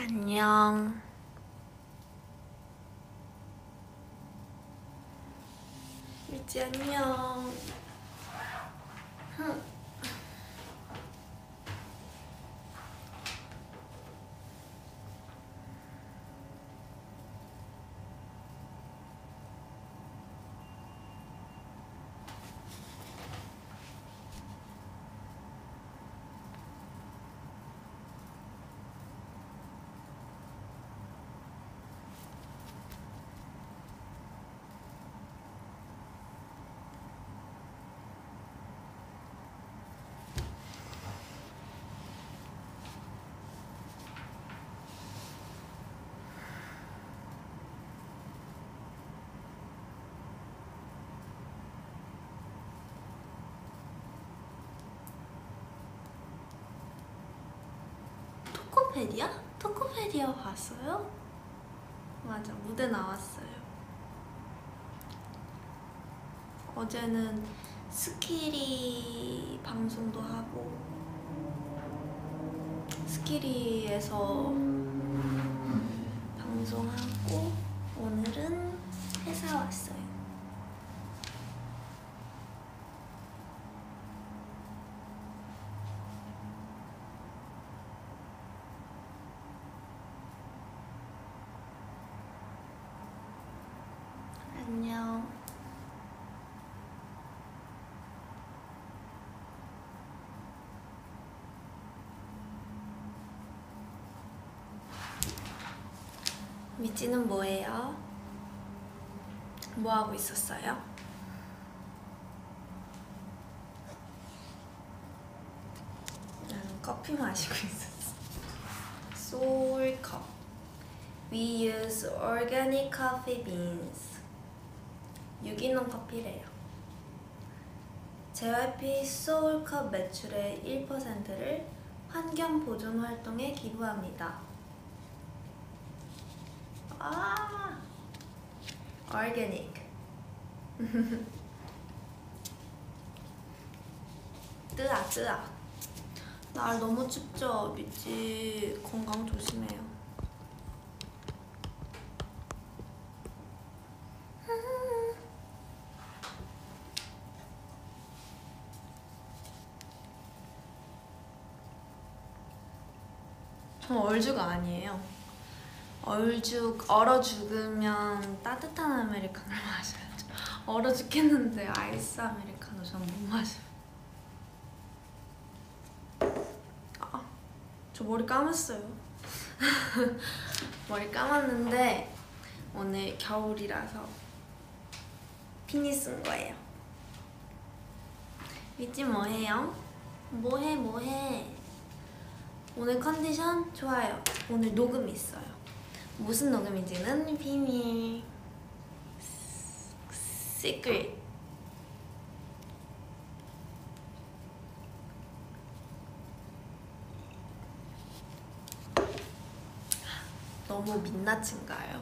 안녕. 미지 안녕. 토코페디아? 토코페디아 봤어요? 맞아, 무대 나왔어요. 어제는 스키리 방송도 하고 스키리에서 방송하고 오늘은 회사 왔어요. 안녕. 미찌는 뭐예요? 뭐 하고 있었어요? 나는 커피 마시고 있었어. 소울컵. We use organic coffee beans. 유기농 커피래요. JYP 소울컵 매출의 1%를 환경 보존 활동에 기부합니다. 아, organic. 뜨아. 날 너무 춥죠? 미치 건강 조심해요. 전 얼죽 아니에요. 얼어 죽으면 따뜻한 아메리카노를 마셔야죠. 얼어 죽겠는데 아이스 아메리카노 전 못 마셔요. 저 머리 감았어요. 머리 감았는데 오늘 겨울이라서 피니 쓴 거예요. 미찌 뭐해요? 뭐해? 오늘 컨디션 좋아요. 오늘 녹음 있어요. 무슨 녹음인지는 비밀. 시크릿. 너무 민낯인가요?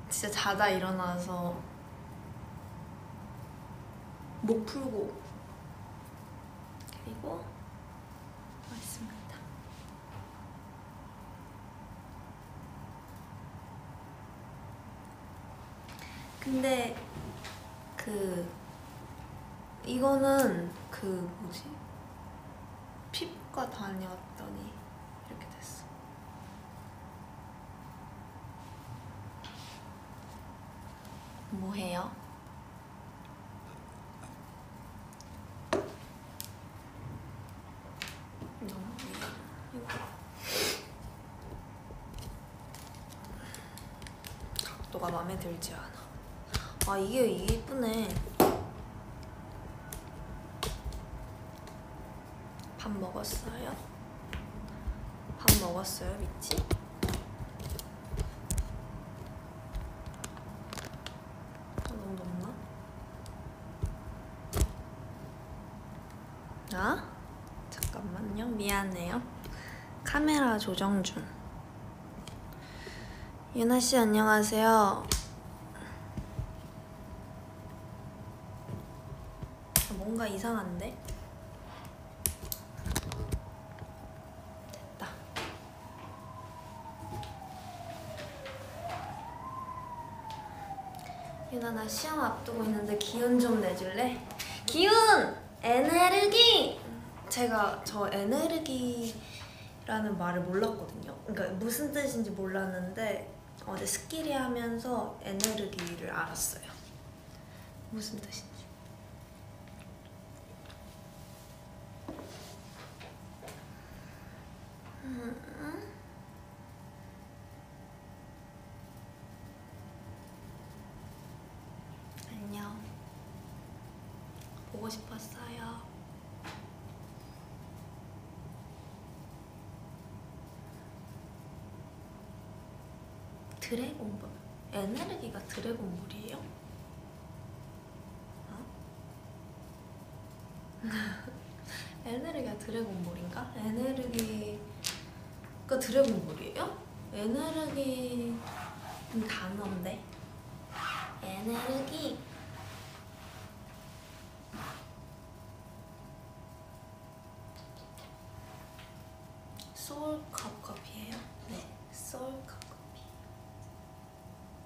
진짜 자다 일어나서 목 풀고 그리고 왔습니다. 근데 이거는 뭐지? 피부과 다녀왔더니 이렇게 됐어. 뭐해요? 각도가 마음에 들지 않아. 아, 이게 이쁘네. 밥 먹었어요? 밥 먹었어요, 미치? 너무 높나? 아? 잠깐만요. 미안해요. 카메라 조정 중. 유나씨 안녕하세요. 뭔가 이상한데? 유나 나 시험 앞두고 있는데 기운 좀 내줄래? 기운! 에네르기! 제가 저 에네르기라는 말을 몰랐거든요. 그러니까 무슨 뜻인지 몰랐는데 어제 스키리 하면서 에네르기를 알았어요. 무슨 뜻인지. 안녕. 보고 싶었어요. 드래곤볼? 에네르기가 드래곤볼이에요? 어? 에네르기가 드래곤볼인가? 에네르기가 드래곤볼이에요? 에네르기 단어인데? 에네르기 소울컵 커피예요? 네, 소울컵 커피.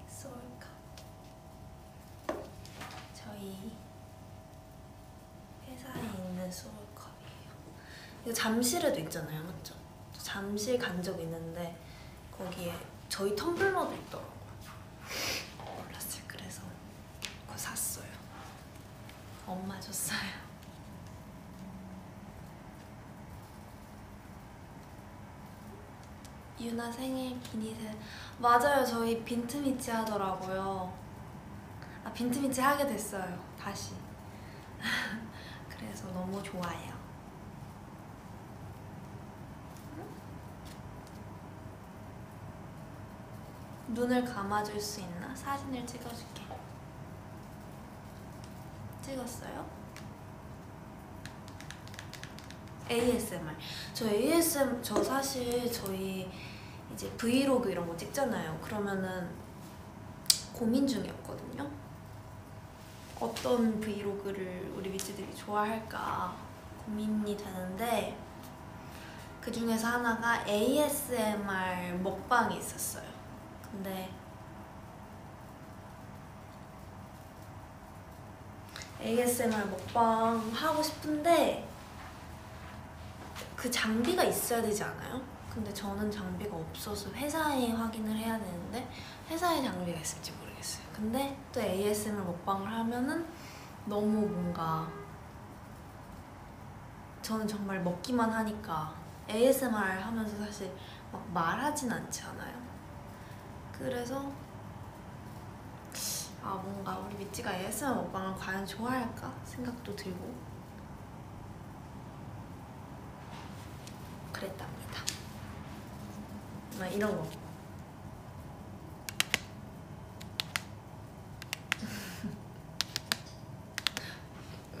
소울컵. 저희 회사에 있는 소울컵이에요. 이거 잠실에도 있잖아요, 맞죠? 잠실 간 적 있는데 거기에 저희 텀블러도 있더라고요. 몰랐어요. 그래서 그거 샀어요. 엄마 줬어요. 유나 생일 비니셀. 맞아요. 저희 빈트미치 하더라고요. 아, 빈트미치 하게 됐어요. 다시. 그래서 너무 좋아요. 눈을 감아줄 수 있나? 사진을 찍어줄게. 찍었어요? ASMR. 저 사실 저희 이제 브이로그 이런 거 찍잖아요. 그러면은 고민 중이었거든요. 어떤 브이로그를 우리 미치들이 좋아할까 고민이 되는데 그 중에서 하나가 ASMR 먹방이 있었어요. 근데 ASMR 먹방 하고 싶은데 그 장비가 있어야 되지 않아요? 근데 저는 장비가 없어서 회사에 확인을 해야 되는데 회사에 장비가 있을지 모르겠어요. 근데 또 ASMR 먹방을 하면은 너무 뭔가 저는 정말 먹기만 하니까 ASMR 하면서 사실 막 말하진 않지 않아요? 그래서 아 뭔가 우리 미찌가 ASMR 먹방을 과연 좋아할까 생각도 들고 그랬답니다. 막 이런 거.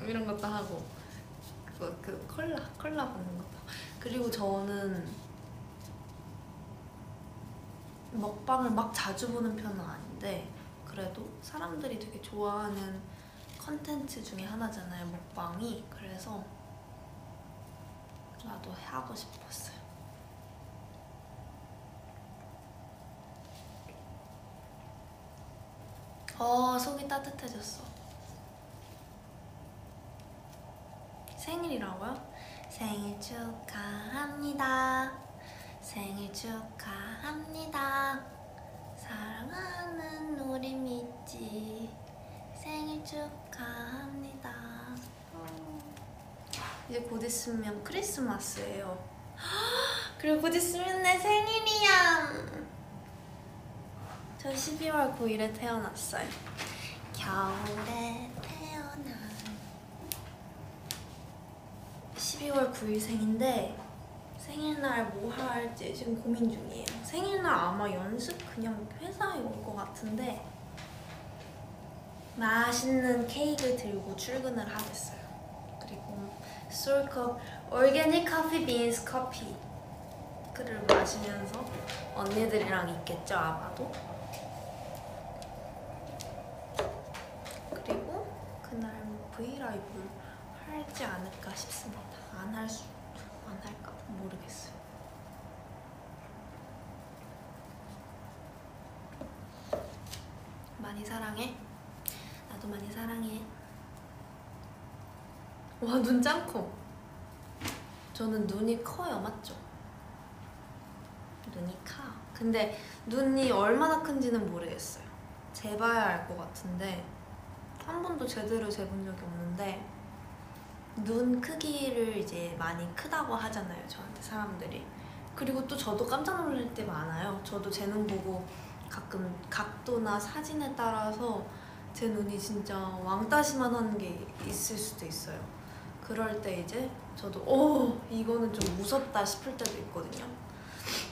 이런 것도 하고 그 컬라 보는 것도. 그리고 저는 먹방을 막 자주 보는 편은 아닌데 그래도 사람들이 되게 좋아하는 컨텐츠 중에 하나잖아요, 먹방이. 그래서 나도 하고 싶었어요. 속이 따뜻해졌어. 생일이라고요? 생일 축하합니다. 생일 축하합니다. 사랑하는 우리 미찌 생일 축하합니다. 이제 곧 있으면 크리스마스예요. 그리고 곧 있으면 내 생일이야. 저 12월 9일에 태어났어요. 겨울에 태어난 12월 9일 생인데 생일날 뭐 할지 지금 고민 중이에요. 생일날 아마 연습 그냥 회사에 올 것 같은데 맛있는 케이크를 들고 출근을 하겠어요. 그리고 솔컵 오르게닉 커피 빈스 커피 그를 마시면서 언니들이랑 있겠죠, 아마도. 그리고 그날 브이라이브를 할지 않을까 싶습니다. 안 할까 모르겠어요. 많이 사랑해. 나도 많이 사랑해. 와, 눈 짱커. 저는 눈이 커요, 맞죠? 눈이 커. 근데 눈이 얼마나 큰지는 모르겠어요. 재봐야 알 것 같은데 한 번도 제대로 재본 적이 없는데, 눈 크기를 이제 많이 크다고 하잖아요, 저한테 사람들이. 그리고 또 저도 깜짝 놀랄 때 많아요. 저도 제 눈 보고 가끔 각도나 사진에 따라서 제 눈이 진짜 왕따시만 하는 게 있을 수도 있어요. 그럴 때 이제 저도 이거는 좀 무섭다 싶을 때도 있거든요.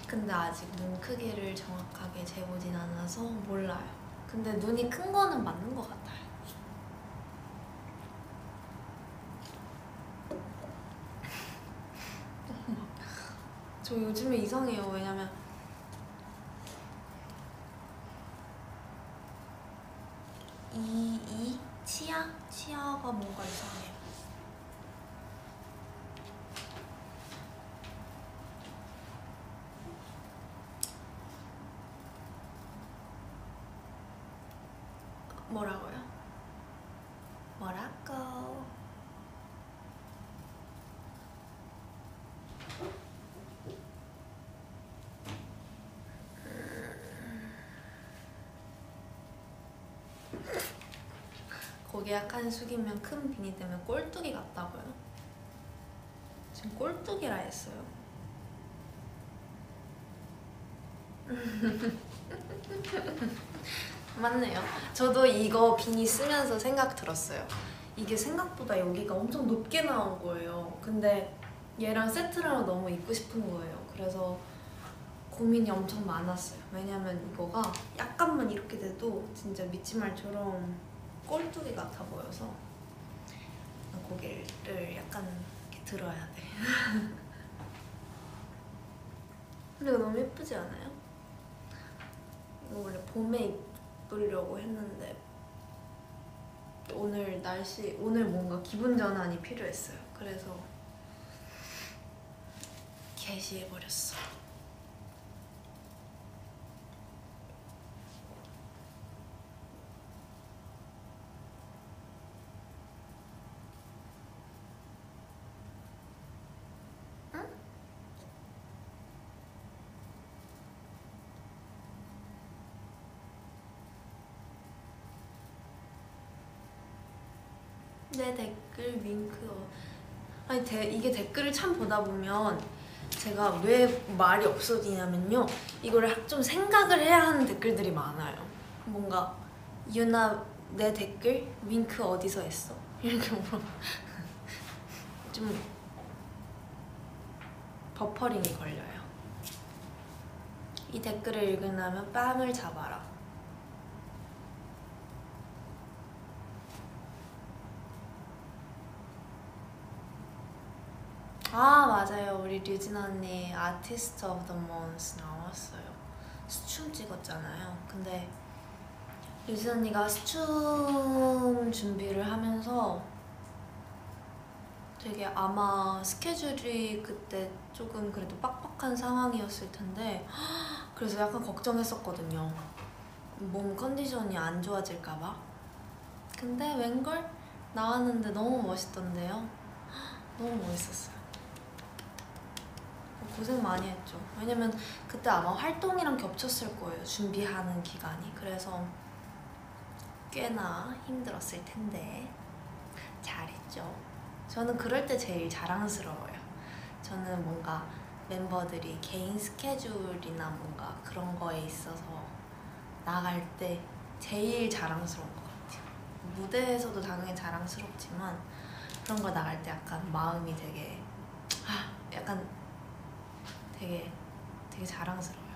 근데 아직 눈 크기를 정확하게 재보진 않아서 몰라요. 근데 눈이 큰 거는 맞는 것 같아요. 저 요즘에 이상해요. 왜냐면 치아가 뭔가 이상해요. 뭐라고요? 뭐라고? 고개 약간 숙이면 큰 비니 때문에 꼴뚜기 같다고요? 지금 꼴뚜기라 했어요. 맞네요. 저도 이거 비니 쓰면서 생각 들었어요. 이게 생각보다 여기가 엄청 높게 나온 거예요. 근데 얘랑 세트를 하면 너무 입고 싶은 거예요. 그래서 고민이 엄청 많았어요. 왜냐면 이거가 약간만 이렇게 돼도 진짜 밑치말처럼 꼴뚜기 같아 보여서 고개를 약간 이렇게 들어야 돼. 근데 이거 너무 예쁘지 않아요? 이거 원래 봄에 입으려고 했는데 오늘 뭔가 기분 전환이 필요했어요. 그래서 게시해버렸어. 응? 내 댓글 윙크. 아니 이게 댓글을 참 보다 보면 제가 왜 말이 없어지냐면요, 이거를 좀 생각을 해야 하는 댓글들이 많아요. 뭔가 유나 내 댓글 윙크 어디서 했어? 이렇게 물어. 좀 버퍼링이 걸려요. 이 댓글을 읽으려면 뺨을 잡아라. 아, 맞아요. 우리 류진 언니 아티스트 오브 더 먼스 나왔어요. 수춤 찍었잖아요. 근데 류진 언니가 수춤 준비를 하면서 되게 아마 스케줄이 그때 조금 그래도 빡빡한 상황이었을 텐데, 그래서 약간 걱정했었거든요. 몸 컨디션이 안 좋아질까봐. 근데 웬걸 나왔는데 너무 멋있던데요. 너무 멋있었어요. 고생 많이 했죠. 왜냐면 그때 아마 활동이랑 겹쳤을 거예요, 준비하는 기간이. 그래서 꽤나 힘들었을 텐데 잘했죠. 저는 그럴 때 제일 자랑스러워요. 저는 뭔가 멤버들이 개인 스케줄이나 뭔가 그런 거에 있어서 나갈 때 제일 자랑스러운 것 같아요. 무대에서도 당연히 자랑스럽지만 그런 거 나갈 때 약간 마음이 되게 약간 되게 자랑스러워요.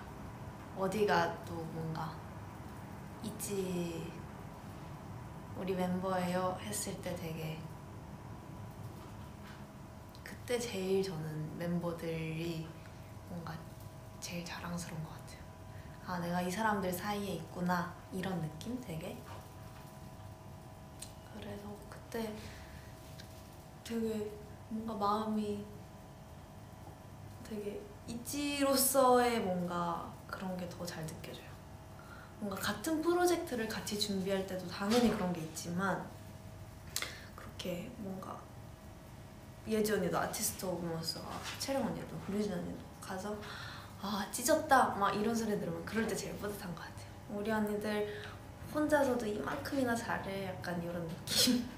어디 가도 뭔가 있지, 우리 멤버예요 했을 때 되게, 그때 제일 저는 멤버들이 뭔가 제일 자랑스러운 것 같아요. 아, 내가 이 사람들 사이에 있구나, 이런 느낌 되게. 그래서 그때 되게 뭔가 마음이 되게 있지로서의 뭔가 그런 게 더 잘 느껴져요. 뭔가 같은 프로젝트를 같이 준비할 때도 당연히 그런 게 있지만 그렇게 뭔가 예지 언니도 아티스트 오브 머스가 채령 언니도 류진 언니도 가서 아 찢었다 막 이런 소리 들으면 그럴 때 제일 뿌듯한 것 같아요. 우리 언니들 혼자서도 이만큼이나 잘해 약간 이런 느낌.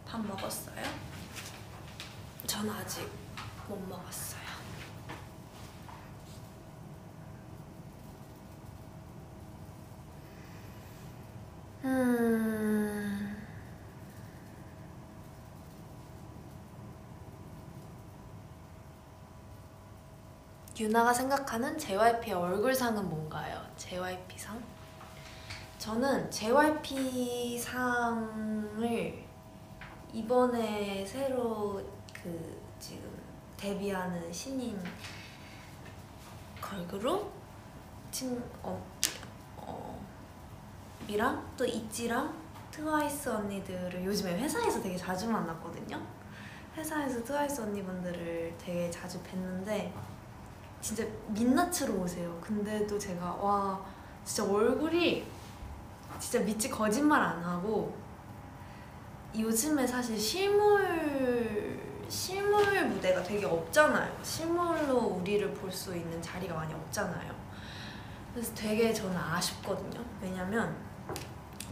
밥 먹었어요? 전 아직 못 먹었어요. 유나가 생각하는 JYP의 얼굴상은 뭔가요? JYP상? 저는 JYP상을 이번에 새로 그 지금 데뷔하는 신인 걸그룹 미랑 또 있지랑 트와이스 언니들을 요즘에 회사에서 되게 자주 만났거든요. 회사에서 트와이스 언니분들을 되게 자주 뵀는데 진짜 민낯으로 오세요. 근데도 제가 와 진짜 얼굴이 진짜 믿지 거짓말 안 하고 요즘에 사실 실물 무대가 되게 없잖아요. 실물로 우리를 볼 수 있는 자리가 많이 없잖아요. 그래서 되게 저는 아쉽거든요. 왜냐면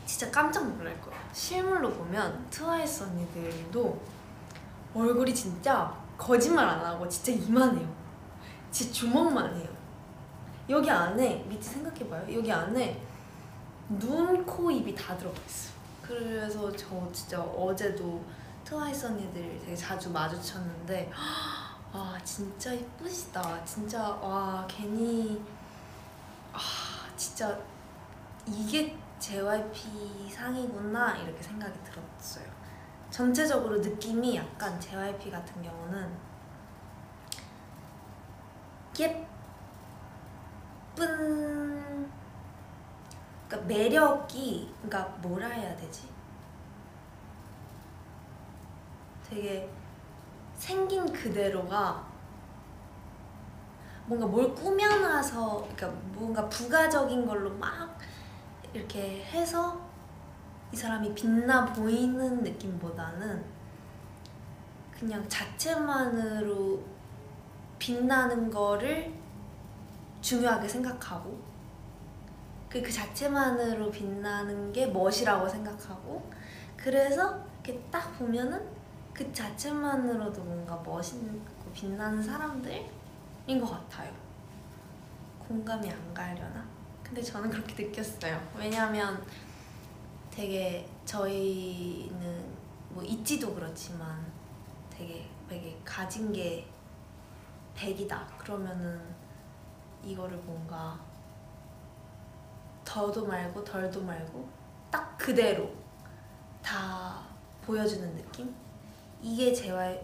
진짜 깜짝 놀랄 거예요. 실물로 보면 트와이스 언니들도 얼굴이 진짜 거짓말 안 하고 진짜 이만해요. 진짜 주먹만 해요. 여기 안에 밑에 생각해봐요. 여기 안에 눈, 코, 입이 다 들어가 있어요. 그래서 저 진짜 어제도 트와이스 언니들 되게 자주 마주쳤는데 아 진짜 이쁘시다. 진짜 와 괜히 아 진짜 이게 JYP 상이구나 이렇게 생각이 들었어요. 전체적으로 느낌이 약간 JYP 같은 경우는 예쁜 그러니까 매력이 그러니까 뭐라 해야 되지? 되게 생긴 그대로가 뭔가 뭘 꾸며놔서 그러니까 뭔가 부가적인 걸로 막 이렇게 해서 이 사람이 빛나 보이는 느낌보다는 그냥 자체만으로 빛나는 거를 중요하게 생각하고 그 자체만으로 빛나는 게 멋이라고 생각하고 그래서 이렇게 딱 보면은 그 자체만으로도 뭔가 멋있고 빛나는 사람들인 것 같아요. 공감이 안 가려나? 근데 저는 그렇게 느꼈어요. 왜냐면 되게 저희는 뭐 있지도 그렇지만 되게 가진 게 100이다 그러면은 이거를 뭔가 더도 말고 덜도 말고 딱 그대로 다 보여주는 느낌? 이게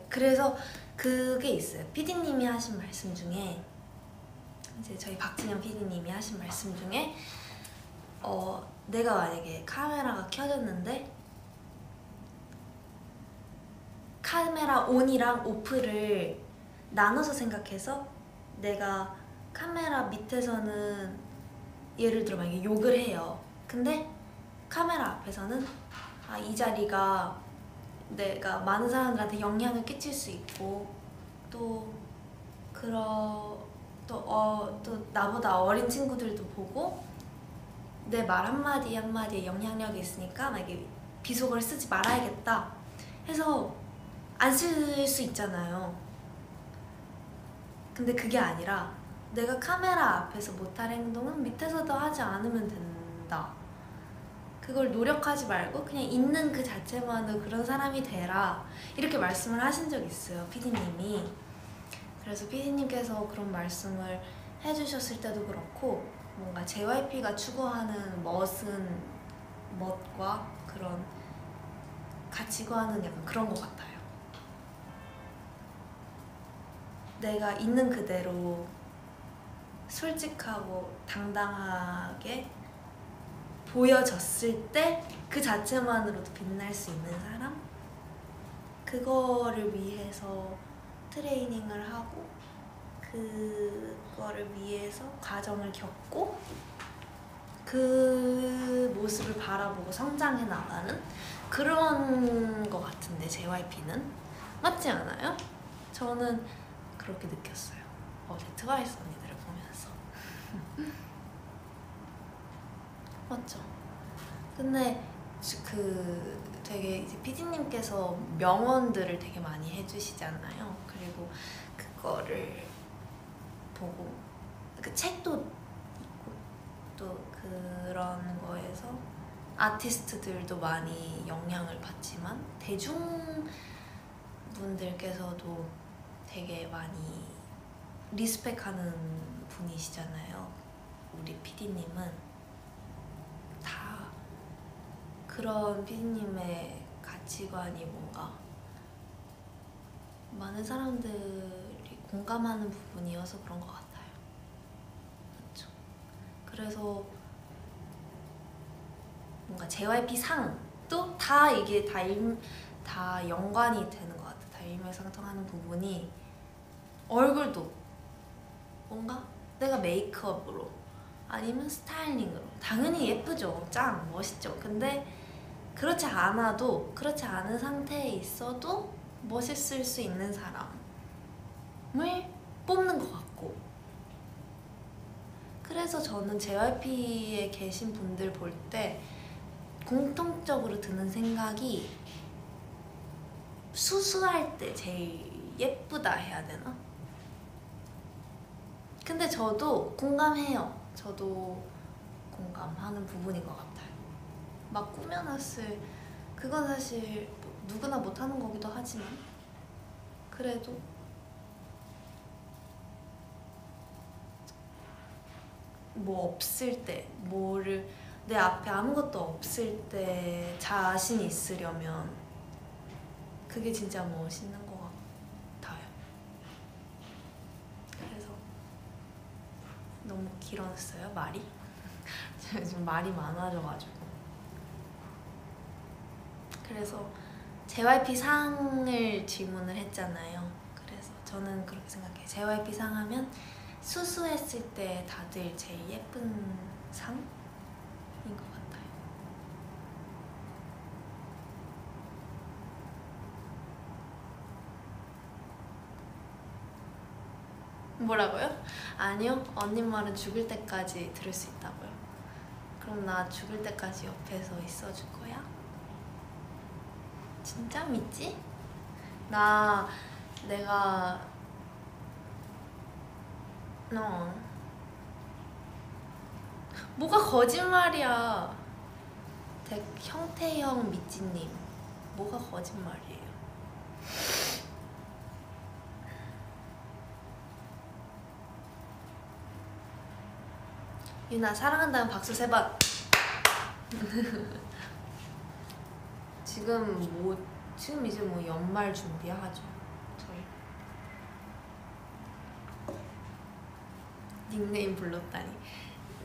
그래서 그게 있어요. PD님이 하신 말씀 중에 이제 저희 박진영 PD님이 하신 말씀 중에 내가 만약에 카메라가 켜졌는데 카메라 온이랑 오프를 나눠서 생각해서 내가 카메라 밑에서는 예를 들어 만약에 욕을 해요. 근데 카메라 앞에서는 이 자리가 내가 많은 사람들한테 영향을 끼칠 수 있고 또 나보다 어린 친구들도 보고 내 말 한마디 한마디에 영향력이 있으니까 만약에 비속어를 쓰지 말아야겠다 해서 안 쓸 수 있잖아요. 근데 그게 아니라 내가 카메라 앞에서 못할 행동은 밑에서도 하지 않으면 된다. 그걸 노력하지 말고 그냥 있는 그 자체만으로 그런 사람이 되라 이렇게 말씀을 하신 적이 있어요, PD님이. 그래서 PD님께서 그런 말씀을 해주셨을 때도 그렇고 뭔가 JYP가 추구하는 멋과 그런 가치관은 약간 그런 것 같아요. 내가 있는 그대로 솔직하고 당당하게 보여졌을 때 그 자체만으로도 빛날 수 있는 사람? 그거를 위해서 트레이닝을 하고 그거를 위해서 과정을 겪고 그 모습을 바라보고 성장해 나가는 그런 거 같은데 JYP는 맞지 않아요? 저는 그렇게 느꼈어요. 어제 트와이스 언니들을 보면서. 맞죠? 근데 그 되게 이제 PD님께서 명언들을 되게 많이 해주시잖아요. 그리고 그거를 보고 그 책도 있고 또 그런 거에서 아티스트들도 많이 영향을 받지만 대중분들께서도 되게 많이 리스펙하는 분이시잖아요. 우리 PD님은 다 그런 PD님의 가치관이 뭔가 많은 사람들이 공감하는 부분이어서 그런 것 같아요. 그렇죠? 그래서 뭔가 JYP 상도 다 이게 다 연관이 되는 것 같아요. 다 일맥상통하는 부분이 얼굴도 뭔가 내가 메이크업으로 아니면 스타일링으로 당연히 예쁘죠. 짱 멋있죠. 근데 그렇지 않아도 그렇지 않은 상태에 있어도 멋있을 수 있는 사람을 뽑는 것 같고 그래서 저는 JYP에 계신 분들 볼 때 공통적으로 드는 생각이 수수할 때 제일 예쁘다 해야 되나? 근데 저도 공감해요. 저도 공감하는 부분인 것 같아요. 막 꾸며놨을 그건 사실 누구나 못하는 거기도 하지만 그래도 뭐 없을 때 뭐를 내 앞에 아무것도 없을 때 자신 있으려면 그게 진짜 멋있는 것 같아요. 그래서 너무 길었어요 말이? 제가 지금 말이 많아져가지고 그래서 JYP 상을 질문을 했잖아요. 그래서 저는 그렇게 생각해요. JYP 상 하면 수수했을 때 다들 제일 예쁜 상인 것 같아요. 뭐라고요? 아니요. 언니 말은 죽을 때까지 들을 수 있다고요. 그럼 나 죽을 때까지 옆에서 있어줄 거야? 진짜 믿지? 내가 뭐가 거짓말이야. 형태형 미찌님 뭐가 거짓말이에요. 유나 사랑한다는 박수 3번. 지금 이제 뭐 연말 준비하죠. 저희 닉네임 불렀다니.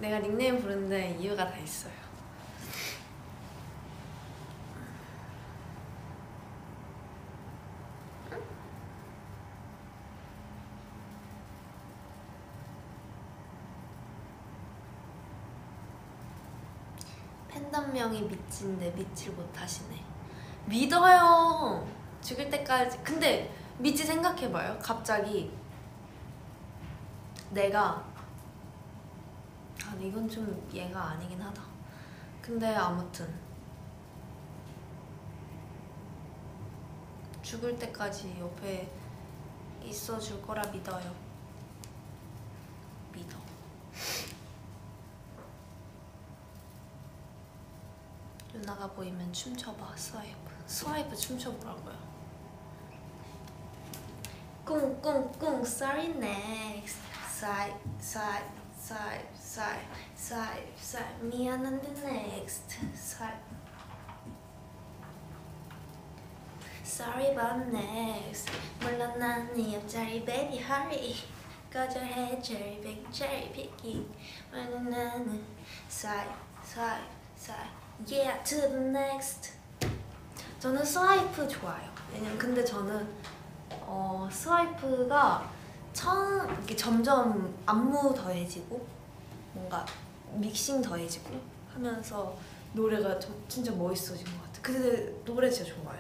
내가 닉네임 부르는데 이유가 다 있어요. 팬덤명이 미치인데 믿질 못하시네. 믿어요. 죽을 때까지. 근데 미치 생각해봐요. 갑자기 내가 이건 좀 얘가 아니긴 하다. 근데 아무튼 죽을 때까지 옆에 있어줄 거라 믿어요. 믿어. 누나가 보이면 춤춰봐. 스와이프 춤춰보라고요. 꿍꿍꿍 sorry next side side side side side side 미안한데 next side sorry but next 물론 난 네 옆자리 baby hurry 거절해 cherry pick cherry picking 나는 side side Yeah to the next. 저는 스와이프 좋아요. 왜냐면 근데 저는 스와이프가 이렇게 점점 안무 더해지고 뭔가 믹싱 더해지고 하면서 노래가 진짜 멋있어진 것 같아요. 근데 노래 진짜 좋아요.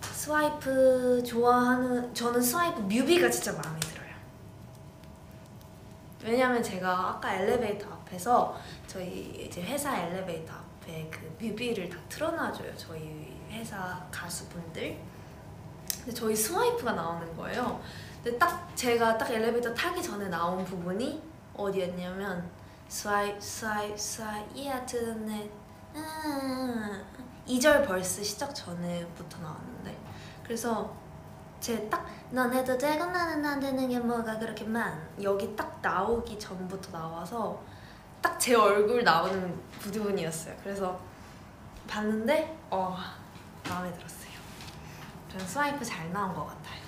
스와이프 좋아하는, 저는 스와이프 뮤비가 진짜 마음에 들어요. 왜냐면 제가 아까 엘리베이터 앞에서 저희 이제 회사 엘리베이터 앞에 그 뮤비를 다 틀어놔줘요. 저희 회사 가수분들. 근데 저희 스와이프가 나오는 거예요. 근데 제가 딱 엘리베이터 타기 전에 나온 부분이 어디였냐면 스와이프 yeah to the net 2절 벌스 시작 전에부터 나왔는데, 그래서 제 딱 넌 해도 되고 나는 안 되는 게 뭐가 그렇게 여기 딱 나오기 전부터 나와서 딱 제 얼굴 나오는 부분이었어요. 그래서 봤는데 마음에 들었어요. 저는 스와이프 잘 나온 것 같아요.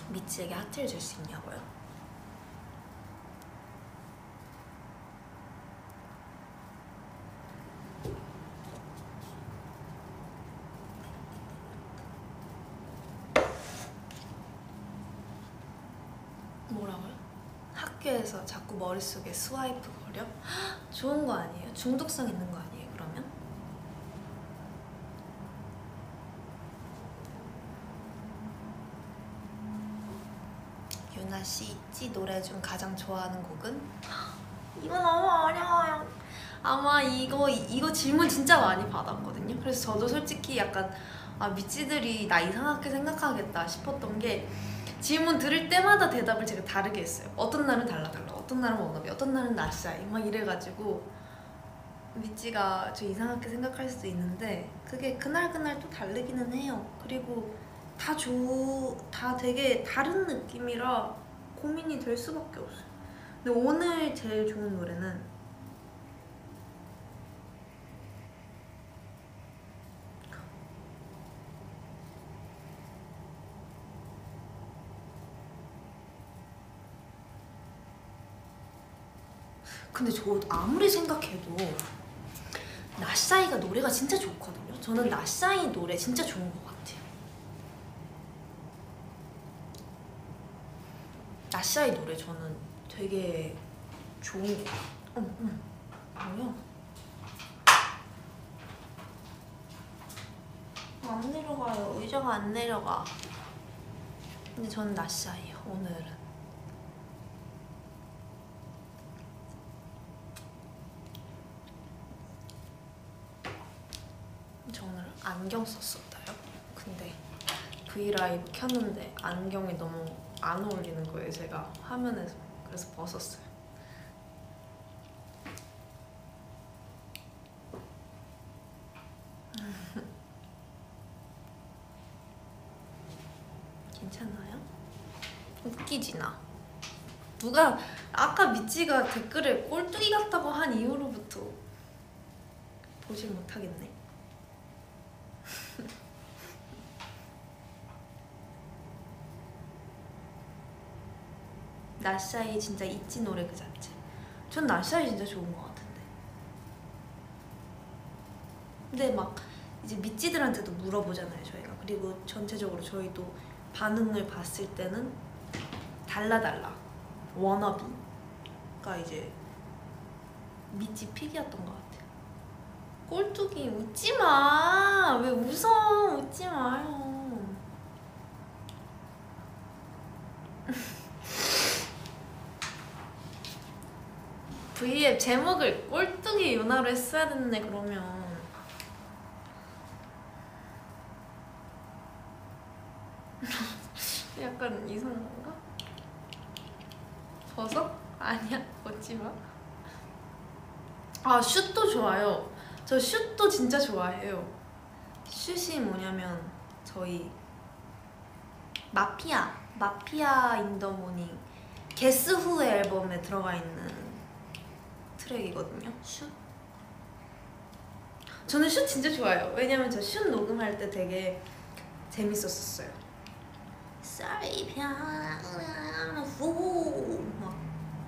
미치에게 하트를 줄 수 있냐고요? 뭐라고요? 학교에서 자꾸 머릿속에 스와이프 거려? 좋은 거 아니에요? 중독성 있는 거 아니에요, 그러면? 유나씨 있지? 노래 중 가장 좋아하는 곡은? 이거 너무 어려워요. 아마 이거 질문 진짜 많이 받았거든요. 그래서 저도 솔직히 약간 미찌들이 나 이상하게 생각하겠다 싶었던 게, 질문 들을 때마다 대답을 제가 다르게 했어요. 어떤 날은 달라. 어떤 날은 워너비, 어떤 날은 나샤이 막 이래가지고 미찌가 저 이상하게 생각할 수도 있는데 그게 그날그날 또 다르기는 해요. 그리고 다 되게 다른 느낌이라 고민이 될 수밖에 없어요. 근데 오늘 제일 좋은 노래는 근데 저 아무리 생각해도 나샤이가 노래가 진짜 좋거든요. 저는 나샤이 노래 진짜 좋은 것 같아요. 나샤이 노래 저는 되게 좋은 것 같아요. 뭐야? 안 내려가요. 의자가 안 내려가. 근데 저는 나샤이요, 오늘은. 저 오늘 안경 썼었다요. 근데 브이라이브 켰는데 안경이 너무 안 어울리는 거예요, 제가 화면에서. 그래서 벗었어요. 괜찮아요? 웃기지 나. 누가 아까 미찌가 댓글에 꼴뚜기 같다고 한 이후로부터 보질 못하겠네. 나샤이 진짜 있지 노래 그 자체. 전 나샤이 진짜 좋은 것 같은데. 근데 막 이제 미찌들한테도 물어보잖아요, 저희가. 그리고 전체적으로 저희도 반응을 봤을 때는 달라. 워너비가 이제 미찌 픽이었던 것 같아요. 꼴뚜기 웃지 마. 왜 웃어? 웃지 마요. V앱 제목을 꼴뚜기 유나로 했어야 됐네. 그러면 약간 이상한 건가? 벗어? 아니야, 벗지 마. 슛도 좋아요. 저 슛도 진짜 좋아해요. 슛이 뭐냐면 저희 마피아 인 더 모닝 게스 후의 앨범에 들어가 있는 트랙이거든요. 슛. 저는 슛 진짜 좋아요. 왜냐면 저 슛 녹음할 때 되게 재밌었어요. 햇살이 펴후 막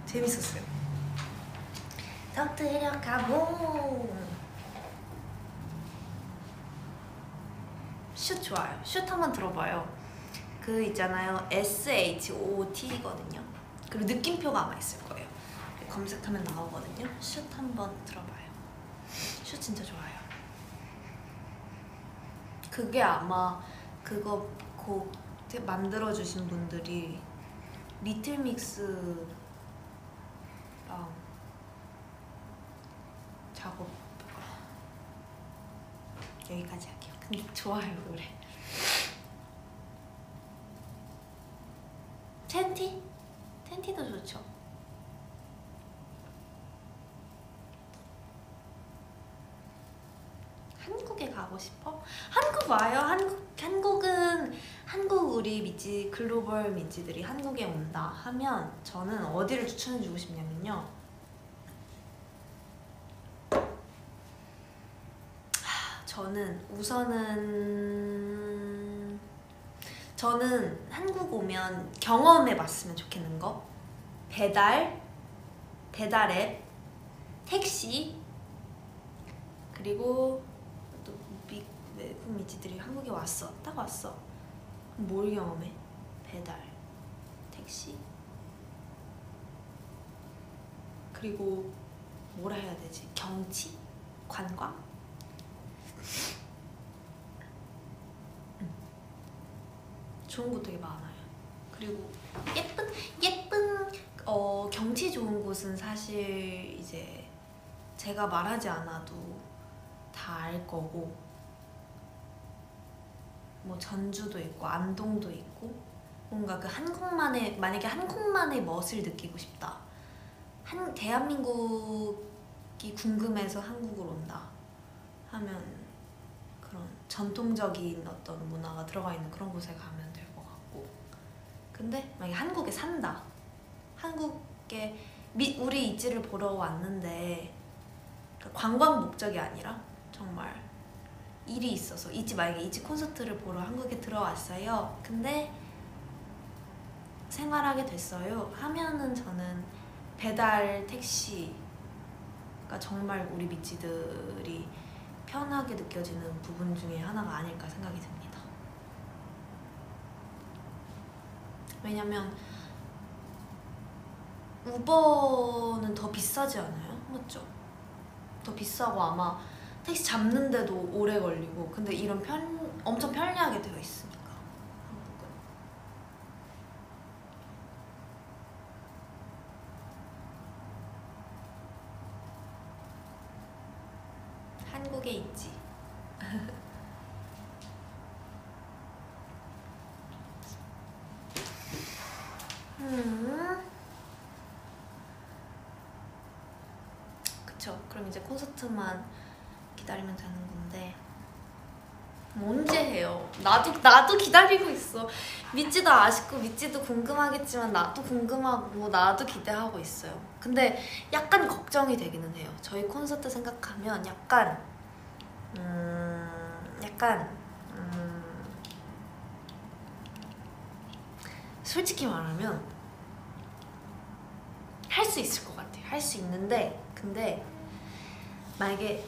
재밌었어요. 터뜨려 가보. 슛 좋아요. 슛 한번 들어봐요. 그 있잖아요, SHOT거든요. 그리고 느낌표가 아마 있을 거예요. 검색하면 나오거든요. 슛 한번 들어봐요. 슛 진짜 좋아요. 그게 아마 그거 곡 만들어주신 분들이 리틀믹스랑 작업 여기까지 할게요. 근데 좋아요 노래. 텐티? 텐티도 좋죠. 한국에 가고 싶어? 한국 와요. 한국 우리 미찌 글로벌 미찌들이 한국에 온다 하면 저는 어디를 추천해주고 싶냐면요. 저는 우선은 한국 오면 경험해봤으면 좋겠는 거, 배달앱, 택시, 그리고 또 외국 미찌들이 한국에 왔어. 딱 왔어. 그럼 뭘 경험해? 배달, 택시, 그리고 뭐라 해야 되지? 경치? 관광? 좋은 곳 되게 많아요. 그리고 예쁜 경치 좋은 곳은 사실 이제 제가 말하지 않아도 다 알 거고, 뭐 전주도 있고 안동도 있고, 뭔가 그 만약에 한국만의 멋을 느끼고 싶다, 대한민국이 궁금해서 한국을 온다 하면 그런 전통적인 어떤 문화가 들어가 있는 그런 곳에 가면 될 것 같고, 근데 만약에 한국에 산다, 한국에 우리 이지를 보러 왔는데 관광 목적이 아니라 정말 일이 있어서 만약에 이지 콘서트를 보러 한국에 들어왔어요. 근데 생활하게 됐어요 하면은 저는 배달 택시가 정말 우리 미찌들이 편하게 느껴지는 부분 중에 하나가 아닐까 생각이 듭니다. 왜냐면 우버는 더 비싸지 않아요? 맞죠? 더 비싸고 아마 택시 잡는데도 오래 걸리고, 근데 이런 엄청 편리하게 되어 있으니까 한국에 있지. 그쵸. 그럼 이제 콘서트만 기다리면 되는 건데 언제 해요? 나도 기다리고 있어. 미찌도 아쉽고 미찌도 궁금하겠지만 나도 궁금하고 나도 기대하고 있어요. 근데 약간 걱정이 되기는 해요. 저희 콘서트 생각하면 약간 솔직히 말하면 할 수 있을 것 같아요. 할 수 있는데, 근데 만약에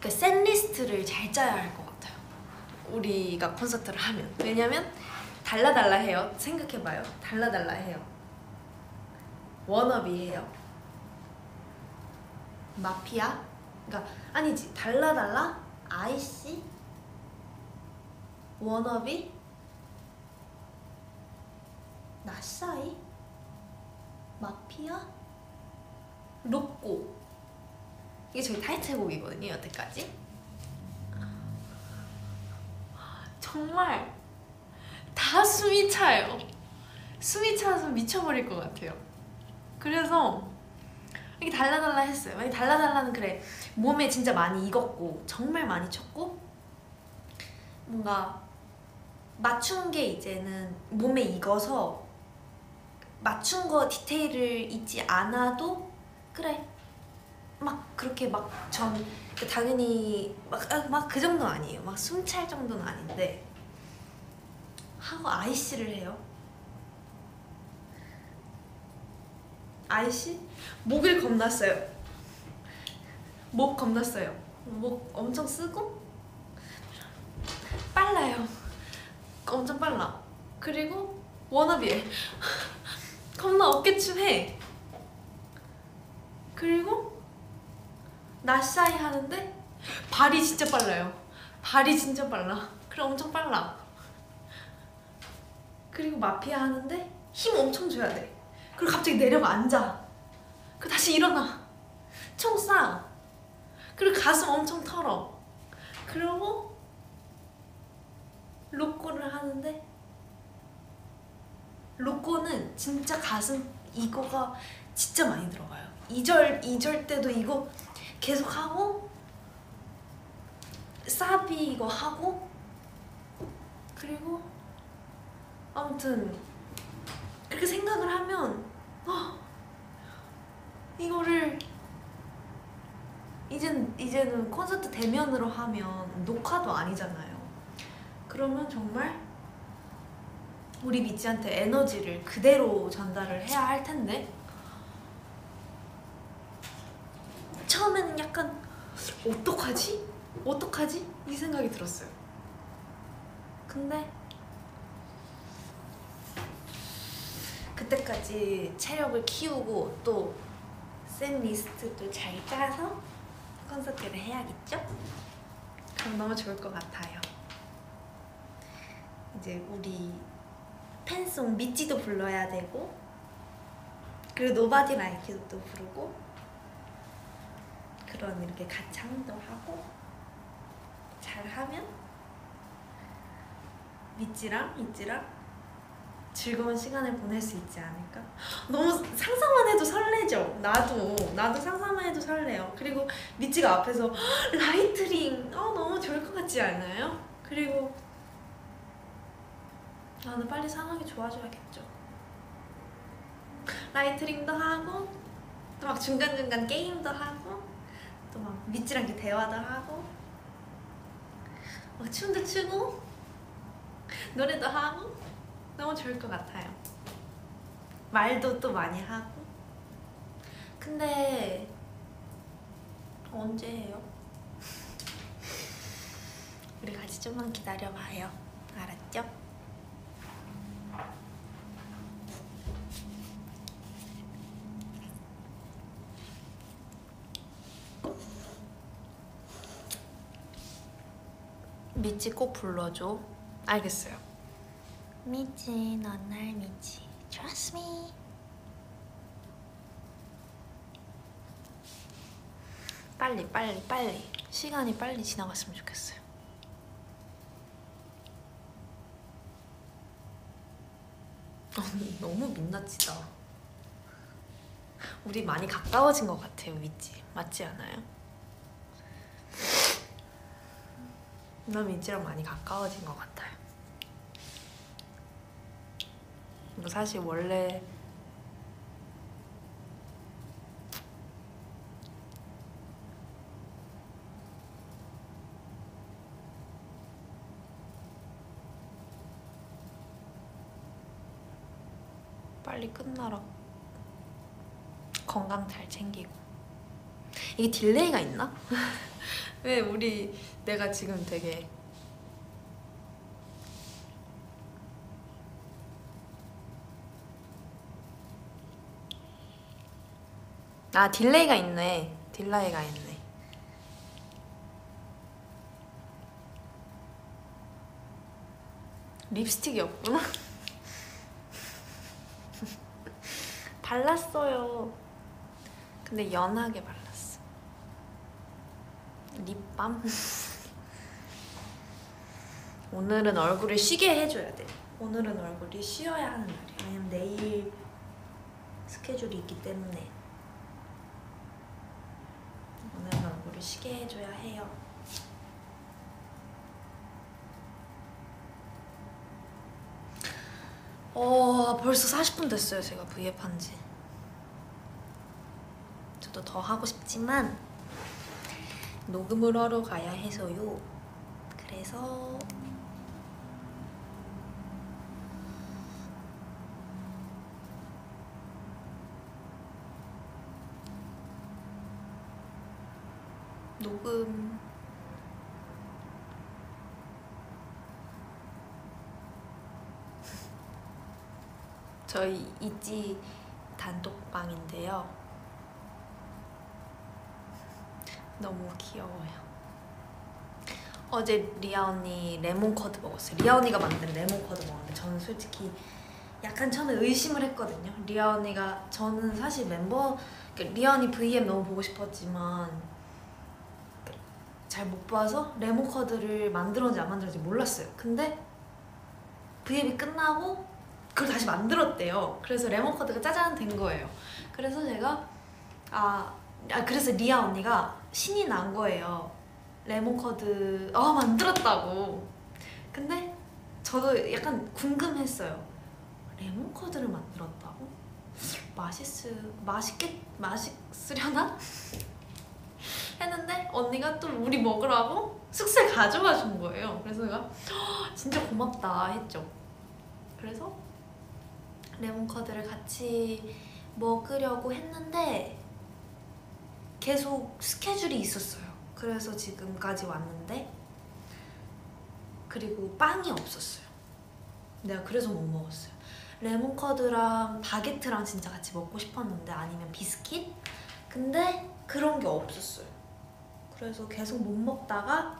그 셋 리스트를 잘 짜야 할 것 같아요. 우리가 콘서트를 하면. 왜냐면 달라달라 해요. 생각해봐요. 달라달라 해요. 워너비 해요. 마피아? 그러니까 아니지. 달라달라, 아이씨, 워너비, 나싸이, 마피아, 로꼬. 이게 저희 타이틀곡이거든요, 여태까지. 정말 다 숨이 차요. 숨이 차서 미쳐버릴 것 같아요. 그래서 이게 달라달라 했어요. 만약 달라달라는 그래 몸에 진짜 많이 익었고 정말 많이 쳤고 뭔가 맞춘 게 이제는 몸에 익어서 맞춘 거 디테일을 잊지 않아도 그래 막 그렇게 막 당연히 막 그 정도는 아니에요. 막 숨 찰 정도는 아닌데 하고 아이씨를 해요. 아이씨? 목을 겁나 써요. 목 겁나 써요. 목 엄청 쓰고 빨라요. 엄청 빨라. 그리고 워너비에 겁나 어깨춤 해. 그리고 나샤이 하는데 발이 진짜 빨라요. 발이 진짜 빨라. 그래 엄청 빨라. 그리고 마피아 하는데 힘 엄청 줘야 돼. 그리고 갑자기 내려가 앉아. 그리고 다시 일어나. 총 쏴. 그리고 가슴 엄청 털어. 그리고 로꼬를 하는데 로꼬는 진짜 가슴 이거가 진짜 많이 들어가요. 2절 때도 이거 계속 하고 사비 이거 하고 그리고 아무튼 그렇게 생각을 하면 이거를 이제는 콘서트 대면으로 하면 녹화도 아니잖아요. 그러면 정말 우리 미찌한테 에너지를 그대로 전달을 해야 할 텐데 처음에는 약간 어떡하지? 어떡하지? 이 생각이 들었어요. 근데 그때까지 체력을 키우고 또 셋 리스트도 잘 짜서 콘서트를 해야겠죠? 그럼 너무 좋을 것 같아요. 이제 우리 팬송 미찌도 불러야 되고 그리고 노바디 라이크도 또 부르고 그런 이렇게 가창도 하고 잘하면 미찌랑 즐거운 시간을 보낼 수 있지 않을까? 너무 상상만 해도 설레죠? 나도 상상만 해도 설레요. 그리고 미찌가 앞에서 라이트링 너무 좋을 것 같지 않아요? 그리고 나는 빨리 상황이 좋아져야겠죠. 라이트링도 하고 또 막 중간중간 게임도 하고 또 막 미찌랑 이렇게 대화도 하고 막 춤도 추고 노래도 하고 너무 좋을 것 같아요. 말도 또 많이 하고. 근데 언제 해요? 우리 같이 좀만 기다려봐요. 알았죠? 미찌 꼭 불러줘. 알겠어요. 미찌 넌 날 믿지. Trust me. 빨리 시간이 빨리 지나갔으면 좋겠어요. 너무 민낯지다. 우리 많이 가까워진 것 같아요. 미찌 맞지 않아요? 나 미찌랑 많이 가까워진 것 같아요. 사실 원래 빨리 끝나라. 건강 잘 챙기고. 이게 딜레이가 있나? 왜 내가 지금 되게 딜레이가 있네. 딜레이가 있네. 립스틱이 없구나. 발랐어요. 근데 연하게 발랐어. 립밤. 오늘은 얼굴을 쉬게 해줘야 돼. 오늘은 얼굴이 쉬어야 하는 날이야. 왜냐면 내일 스케줄이 있기 때문에 오늘은 얼굴을 쉬게 해줘야 해요. 벌써 40분 됐어요. 제가 V앱 한지. 저도 더 하고 싶지만 녹음을 하러 가야 해서요. 그래서 녹음 저희 이지 단톡방인데요. 너무 귀여워요. 어제 리아 언니 레몬커드 먹었어요. 리아 언니가 만든 레몬커드 먹었는데 저는 솔직히 약간 처음에 의심을 했거든요. 리아 언니가, 저는 사실 리아 언니 VM 너무 보고 싶었지만 잘 못 봐서 레몬커드를 만들었는지 안 만들었는지 몰랐어요. 근데 VM이 끝나고 그걸 다시 만들었대요. 그래서 레몬커드가 짜잔 된 거예요. 그래서 제가 그래서 리아 언니가 신이 난 거예요. 레몬커드 만들었다고. 근데 저도 약간 궁금했어요. 레몬커드를 만들었다고? 맛있으려나? 했는데 언니가 또 우리 먹으라고 숙소에 가져와 준 거예요. 그래서 내가 진짜 고맙다 했죠. 그래서 레몬커드를 같이 먹으려고 했는데 계속 스케줄이 있었어요. 그래서 지금까지 왔는데, 그리고 빵이 없었어요. 내가 그래서 못 먹었어요. 레몬커드랑 바게트랑 진짜 같이 먹고 싶었는데, 아니면 비스킷? 근데 그런 게 없었어요. 그래서 계속 못 먹다가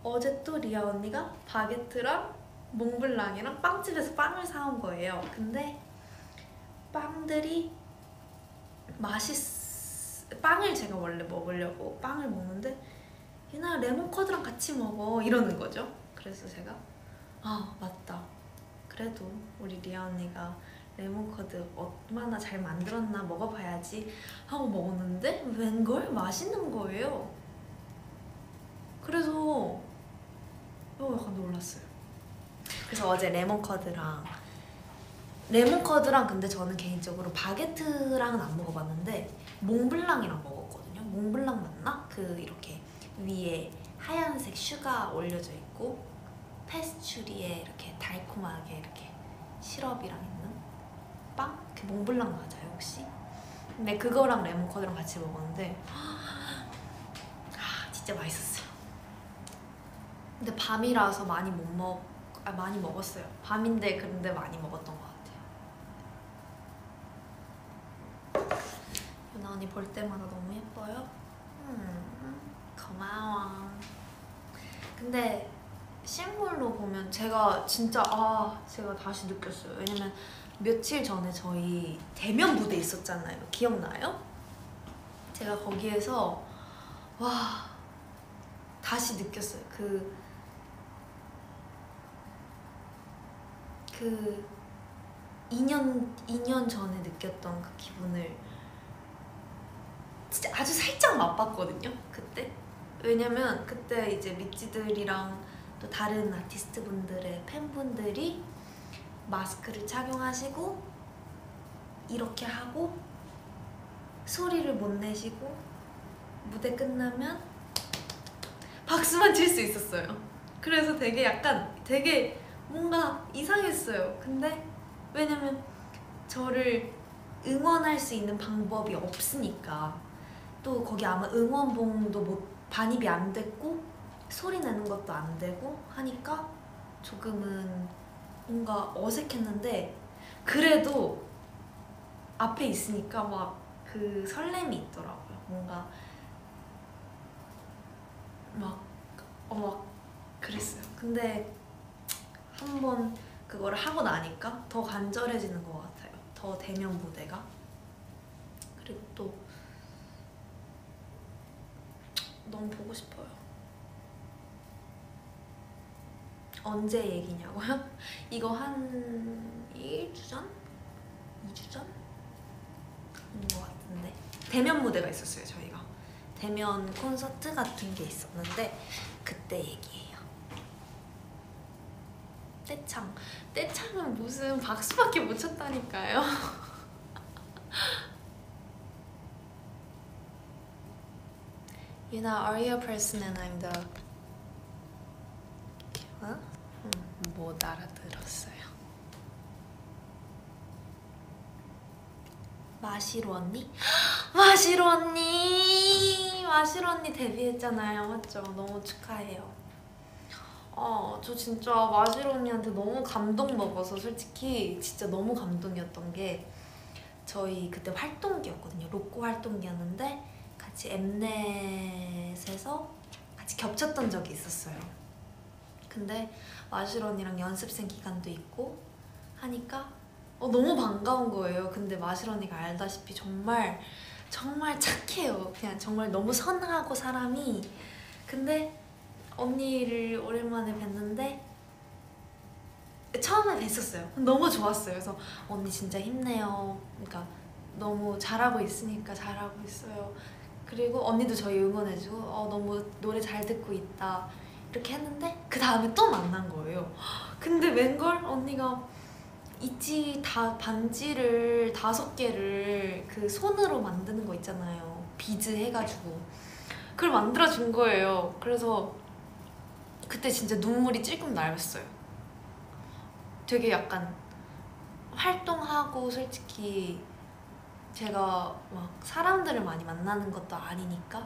어제 또 리아 언니가 바게트랑 몽블랑이랑 빵집에서 빵을 사온 거예요. 근데 빵들이 빵을 제가 원래 먹으려고 빵을 먹는데 유나 레몬커드랑 같이 먹어 이러는 거죠. 그래서 제가 맞다, 그래도 우리 리아 언니가 레몬커드 얼마나 잘 만들었나 먹어봐야지 하고 먹었는데 웬걸 맛있는 거예요. 그래서 약간 놀랐어요. 그래서 어제 레몬커드랑 근데 저는 개인적으로 바게트랑은 안 먹어봤는데 몽블랑이랑 먹었거든요. 몽블랑 맞나? 이렇게 위에 하얀색 슈가 올려져 있고 페스츄리에 이렇게 달콤하게 이렇게 시럽이랑 있는 빵? 그 몽블랑 맞아요 혹시? 근데 그거랑 레몬커드랑 같이 먹었는데 진짜 맛있었어요. 근데 밤이라서 많이 많이 먹었어요. 밤인데 근데 많이 먹었던 것 같아요. 유나 언니 볼 때마다 너무 예뻐요. 고마워. 근데 실물로 보면 제가 진짜 제가 다시 느꼈어요. 왜냐면 며칠 전에 저희 대면 무대 있었잖아요. 기억나요? 제가 거기에서 다시 느꼈어요. 2년 전에 느꼈던 그 기분을 진짜 아주 살짝 맛봤거든요. 그때. 왜냐면 그때 이제 미찌들이랑 또 다른 아티스트 분들의 팬분들이 마스크를 착용하시고 이렇게 하고 소리를 못 내시고 무대 끝나면 박수만 칠 수 있었어요. 그래서 되게 뭔가 이상했어요. 근데 왜냐면 저를 응원할 수 있는 방법이 없으니까, 또 거기 아마 응원봉도 반입이 안 됐고 소리 내는 것도 안 되고 하니까 조금은 뭔가 어색했는데, 그래도 앞에 있으니까 막 설렘이 있더라고요. 뭔가 막 그랬어요. 근데 한번 그거를 하고 나니까 더 간절해지는 것 같아요. 더 대면 무대가. 그리고 또 너무 보고 싶어요. 언제 얘기냐고요? 이거 한 1주 전? 2주 전? 인 것 같은데 대면 무대가 있었어요. 저희가 대면 콘서트 같은 게 있었는데 그때 얘기예요. 떼창은 무슨 박수밖에 못 쳤다니까요. Yuna, are you a person and I'm the... 못 알아들었어요. 마시로 언니? 마시로 언니! 마실 언니 데뷔했잖아요. 맞죠? 너무 축하해요. 저 진짜 마실 언니한테 너무 감동 먹어서 솔직히 진짜 너무 감동이었던 게 저희 그때 활동기였거든요. 로꼬 활동기였는데 같이 엠넷에서 같이 겹쳤던 적이 있었어요. 근데 마실 언니랑 연습생 기간도 있고 하니까 너무 반가운 거예요. 근데 마실 언니가 알다시피 정말 착해요. 그냥 정말 너무 선하고 사람이. 근데 언니를 오랜만에 뵀는데 처음에 뵀었어요. 너무 좋았어요. 그래서 언니 진짜 힘내요. 그러니까 너무 잘하고 있으니까 잘하고 있어요. 그리고 언니도 저희 응원해주고 너무 노래 잘 듣고 있다 이렇게 했는데 그 다음에 또 만난 거예요. 근데 웬걸 언니가 있지 반지를 5개를 그 손으로 만드는 거 있잖아요. 비즈 해가지고 그걸 만들어준 거예요. 그래서 그때 진짜 눈물이 찔끔 나였어요. 되게 약간 활동하고 솔직히 제가 막 사람들을 많이 만나는 것도 아니니까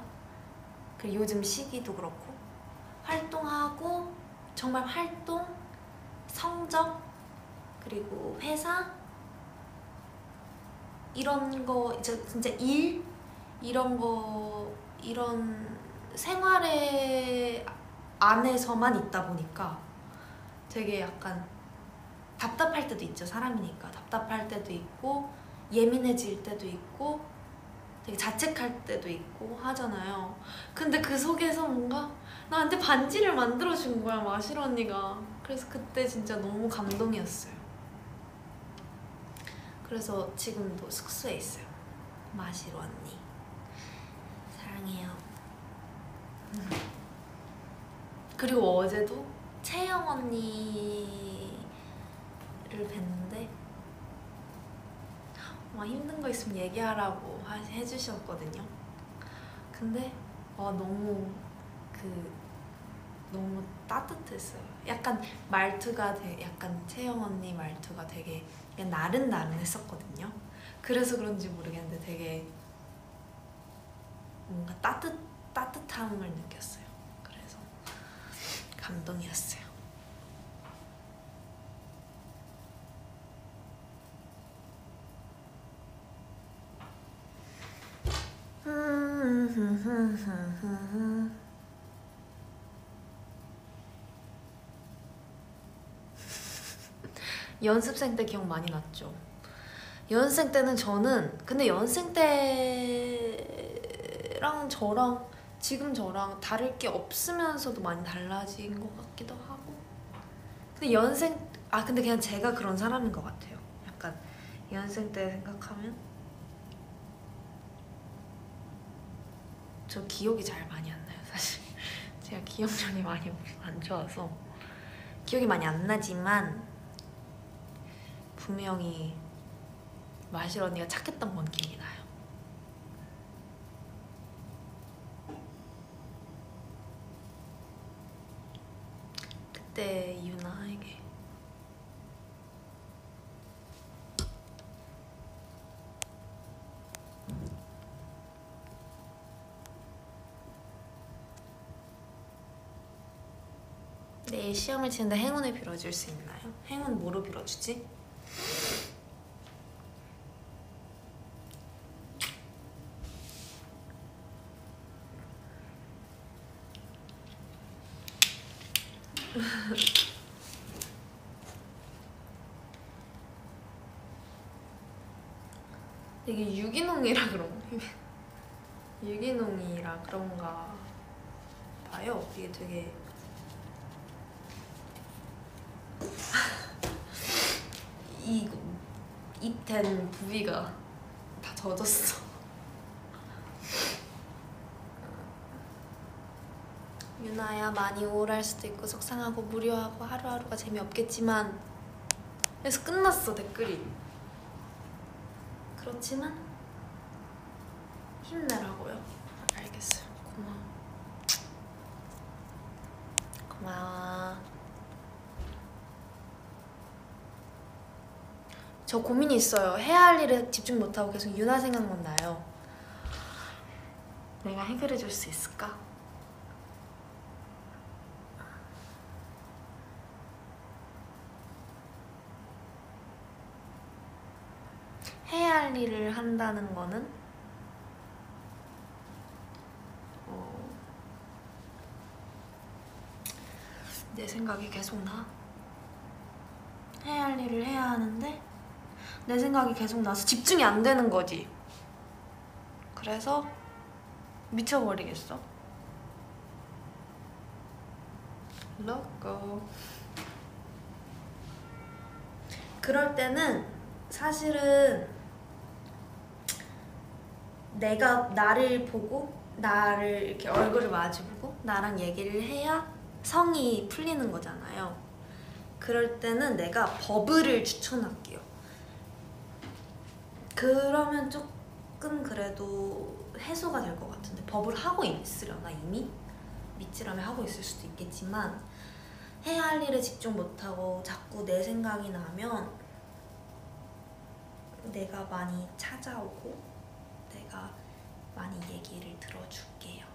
그리고 요즘 시기도 그렇고 활동하고 정말 활동, 성적, 그리고 회사 이런 거 이제 진짜 일 이런 생활의 안에서만 있다 보니까 되게 약간 답답할 때도 있죠. 사람이니까 답답할 때도 있고 예민해질 때도 있고 되게 자책할 때도 있고 하잖아요. 근데 그 속에서 뭔가 나한테 반지를 만들어준 거야, 마실 언니가. 그래서 그때 진짜 너무 감동이었어요. 그래서 지금도 숙소에 있어요. 마실 언니 사랑해요. 그리고 어제도 채영 언니를 뵀는데 힘든 거 있으면 얘기하라고 해주셨거든요. 근데 너무 너무 따뜻했어요. 약간 말투가 약간 채영 언니 말투가 되게 그냥 나른나른했었거든요. 그래서 그런지 모르겠는데 되게 뭔가 따뜻함을 느꼈어요. 그래서 감동이었어요. 연습생 때 기억 많이 났죠. 연습생 때는 근데 연습생 때랑 지금 저랑 다를 게 없으면서도 많이 달라진 것 같기도 하고. 근데 근데 그냥 제가 그런 사람인 것 같아요. 약간 연습생 때 생각하면 저 기억이 잘 많이 안 나요, 사실. 제가 기억력이 많이 안 좋아서 기억이 많이 안 나지만 분명히 마실 언니가 착했던 건 기억이 나요. 그때 유나에게 내일 시험을 치는데 행운을 빌어줄 수 있나요? 행운 뭐로 빌어주지? 이게 유기농이라 그런가 봐요. 이게 되게 이 입된 부위가 다 젖었어. 유나야, 많이 우울할 수도 있고 속상하고 무료하고 하루하루가 재미없겠지만 그래서 끝났어 댓글이. 그렇지만 힘내라고요. 알겠어요. 고마워. 저 고민이 있어요. 해야 할 일에 집중 못하고 계속 유나 생각만 나요. 내가 해결해 줄 수 있을까? 해야 할 일을 한다는 거는 내 생각이 계속 나. 해야 할 일을 해야 하는데 내 생각이 계속 나서 집중이 안 되는 거지. 그래서 미쳐버리겠어. 로고. 그럴 때는 사실은 내가 나를 보고 나를 이렇게 얼굴을 마주보고 나랑 얘기를 해야 성이 풀리는 거잖아요. 그럴 때는 내가 버블을 추천할게요. 그러면 조금 그래도 해소가 될 것 같은데, 버블 하고 있으려나 이미? 밑지람에 하고 있을 수도 있겠지만 해야 할 일에 집중 못하고 자꾸 내 생각이 나면 내가 많이 찾아오고 내가 많이 얘기를 들어줄게요.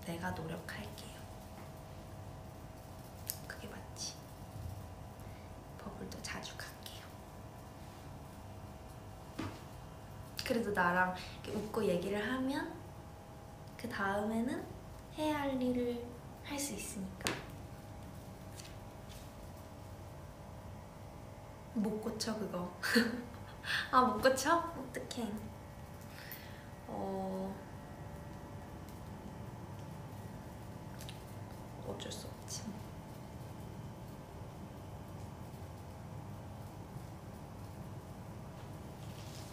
내가 노력할게요. 그게 맞지. 버블도 자주 갈게요. 그래도 나랑 이렇게 웃고 얘기를 하면 그 다음에는 해야 할 일을 할 수 있으니까. 못 고쳐 그거. 아, 못 고쳐? 어떡해. 어쩔 수 없지.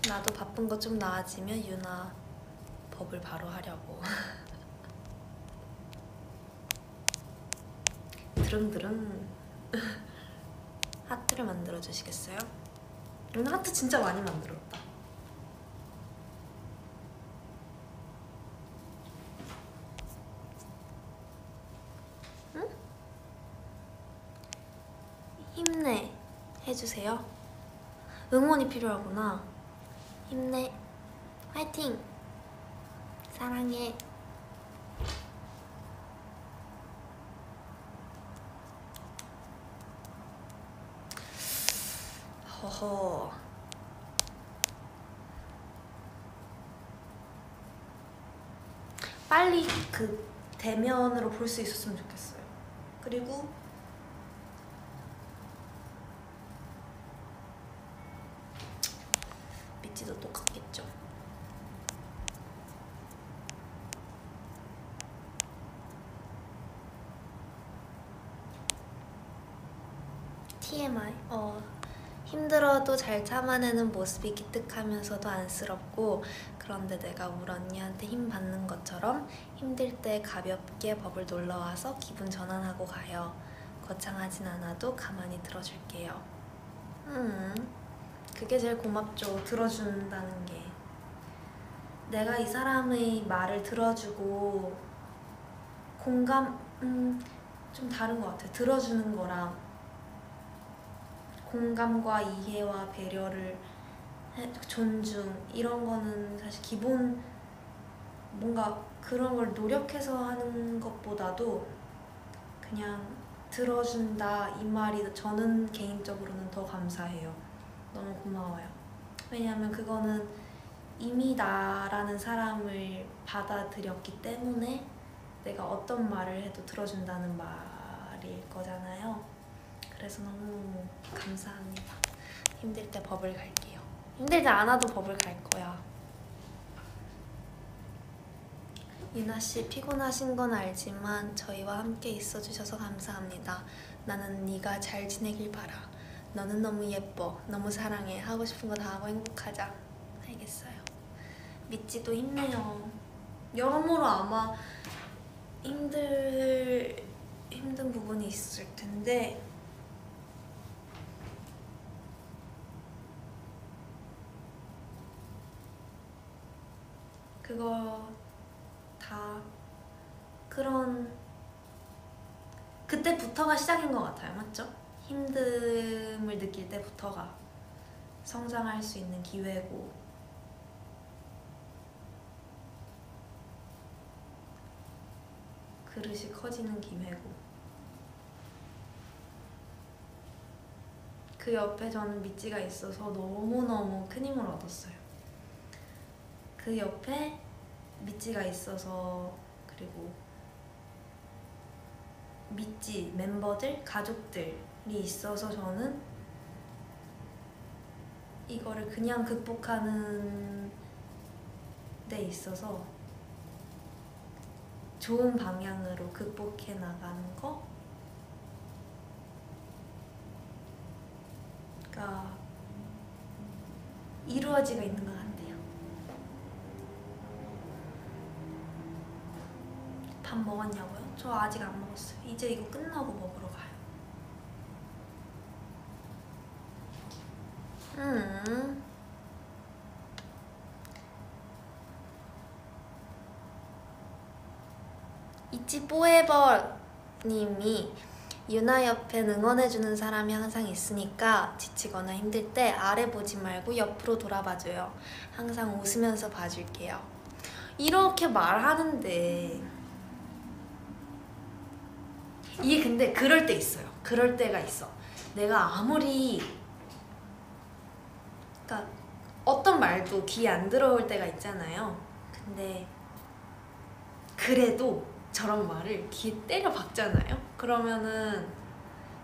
나도 바쁜 거 좀 나아지면 유나 버블 바로 하려고. 드릉드릉. 하트를 만들어 주시겠어요? 오늘 하트 진짜 많이 만들었다. 응? 힘내 해주세요. 응원이 필요하구나. 힘내. 화이팅. 사랑해. 허허. 빨리 그 대면으로 볼 수 있었으면 좋겠어요. 그리고 미찌도 똑같겠죠. TMI. 힘들어도 잘 참아내는 모습이 기특하면서도 안쓰럽고, 그런데 내가 울 언니한테 힘 받는 것처럼 힘들 때 가볍게 버블 놀러와서 기분 전환하고 가요. 거창하진 않아도 가만히 들어줄게요. 그게 제일 고맙죠. 들어준다는 게. 내가 이 사람의 말을 들어주고 공감, 좀 다른 것 같아요. 들어주는 거랑 공감과 이해와 배려를 존중, 이런 거는 사실 기본, 뭔가 그런 걸 노력해서 하는 것보다도 그냥 들어준다 이 말이 저는 개인적으로는 더 감사해요. 너무 고마워요. 왜냐하면 그거는 이미 나라는 사람을 받아들였기 때문에 내가 어떤 말을 해도 들어준다는 말일 거잖아요. 그래서 너무 감사합니다. 힘들 때 버블 갈게요. 힘들지 않아도 버블 갈 거야. 유나씨, 피곤하신 건 알지만 저희와 함께 있어주셔서 감사합니다. 나는 네가 잘 지내길 바라. 너는 너무 예뻐. 너무 사랑해. 하고 싶은 거 다 하고 행복하자. 알겠어요. 미찌도 힘내요. 여러모로 아마 힘든 부분이 있을 텐데 그거 다 그때부터가 시작인 것 같아요. 맞죠? 힘듦을 느낄 때부터가 성장할 수 있는 기회고, 그릇이 커지는 김해고. 그 옆에 저는 미찌가 있어서 너무너무 큰 힘을 얻었어요. 그 옆에 미찌가 있어서, 그리고 미찌 멤버들, 가족들이 있어서 저는 이거를 그냥 극복하는 데 있어서 좋은 방향으로 극복해 나가는 거가 이루어지고 있는 것 같아요. 밥 먹었냐고요? 저 아직 안 먹었어요. 이제 이거 끝나고 먹으러 가요. 이치 포에버 님이 유나 옆엔 응원해주는 사람이 항상 있으니까 지치거나 힘들 때 아래 보지 말고 옆으로 돌아봐줘요. 항상 웃으면서 봐줄게요. 이렇게 말하는데 이게 근데 그럴 때 있어요. 그럴 때가 있어. 내가 아무리, 그러니까 어떤 말도 귀에 안 들어올 때가 있잖아요. 근데 그래도 저런 말을 귀에 때려 박잖아요. 그러면은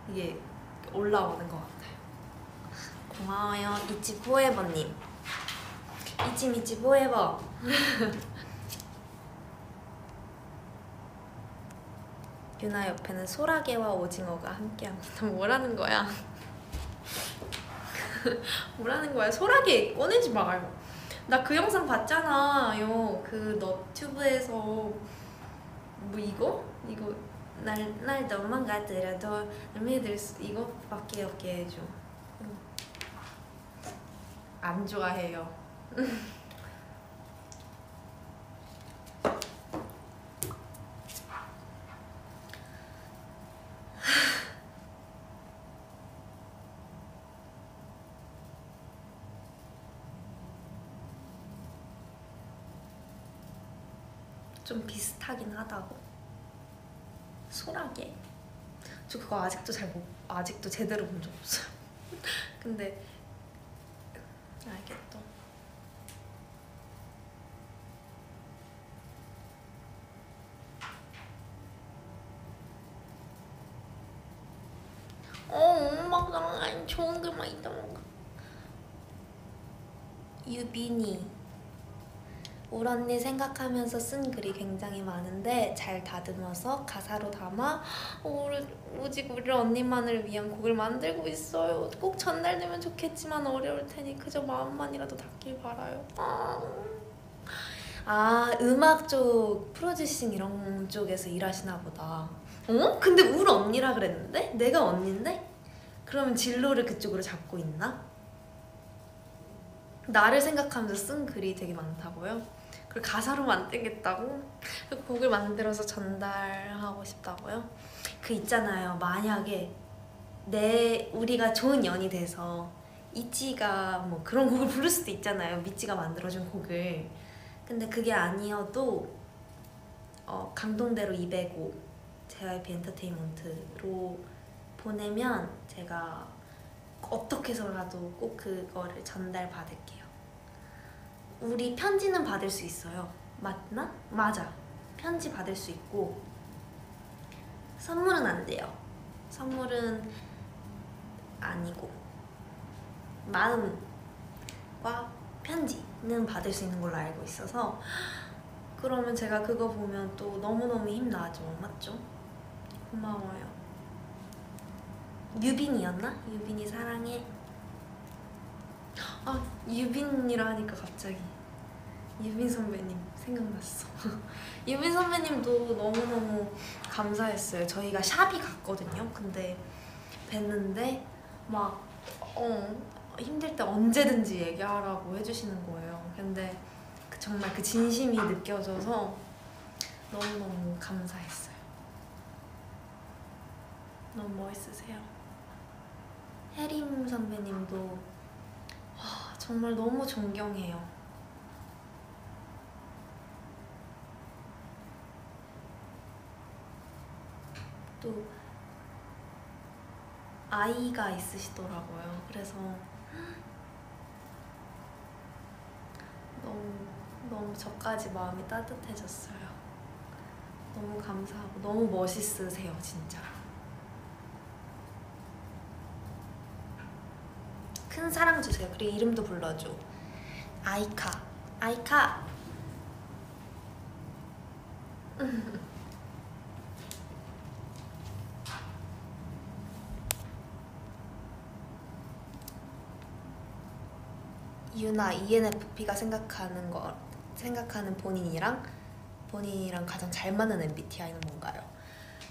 이게 올라오는 것 같아요. 고마워요, 이치 포에버님. 이치 포에버. 유나 옆에는 소라게와 오징어가 함께합니다. 뭐라는 거야? 뭐라는 거야? 소라게 꺼내지 마요. 나 그 영상 봤잖아요. 그 너튜브에서 뭐 이거 날 너만 가더라도 믿을 수, 이거밖에 없게 해줘. 안 좋아해요. 좀 비슷하긴 하다고. 소라게? 저 그거 아직도 제대로 본 적 없어요. 근데 알겠다. 엄마가 안 좋은 것만 있던. 유빈이, 울 언니 생각하면서 쓴 글이 굉장히 많은데 잘 다듬어서 가사로 담아 오직 우리 언니만을 위한 곡을 만들고 있어요. 꼭 전달되면 좋겠지만 어려울 테니 그저 마음만이라도 닿길 바라요. 음악 쪽 프로듀싱 이런 쪽에서 일하시나 보다. 근데 울 언니라 그랬는데? 내가 언니인데? 그러면 진로를 그쪽으로 잡고 있나? 나를 생각하면서 쓴 글이 되게 많다고요? 그리고 가사로 만들겠다고? 그 곡을 만들어서 전달하고 싶다고요? 그 있잖아요. 만약에 우리가 좋은 연이 돼서 이치가 뭐 그런 곡을 부를 수도 있잖아요. 미치가 만들어준 곡을. 근데 그게 아니어도 강동대로 205 JYP 엔터테인먼트로 보내면 제가 어떻게 해서라도 꼭 그거를 전달받을게요. 우리 편지는 받을 수 있어요. 맞나? 맞아. 편지 받을 수 있고 선물은 안 돼요. 선물은 아니고 마음과 편지는 받을 수 있는 걸로 알고 있어서, 그러면 제가 그거 보면 또 너무너무 힘나죠. 맞죠? 고마워요. 유빈이었나? 유빈이 사랑해. 유빈이라 하니까 갑자기 유빈 선배님 생각났어. 유빈 선배님도 너무너무 감사했어요. 저희가 샵이 갔거든요. 근데 뵀는데 막 힘들 때 언제든지 얘기하라고 해주시는 거예요. 근데 정말 그 진심이 느껴져서 너무너무 감사했어요. 너무 멋있으세요. 혜림 선배님도 정말 너무 존경해요. 또 아이가 있으시더라고요. 그래서 너무 저까지 마음이 따뜻해졌어요. 너무 감사하고 너무 멋있으세요 진짜. 큰 사랑 주세요. 그리고 이름도 불러줘. 아이카. 아이카. 유나, ENFP가 생각하는 본인이랑 가장 잘 맞는 MBTI는 뭔가요?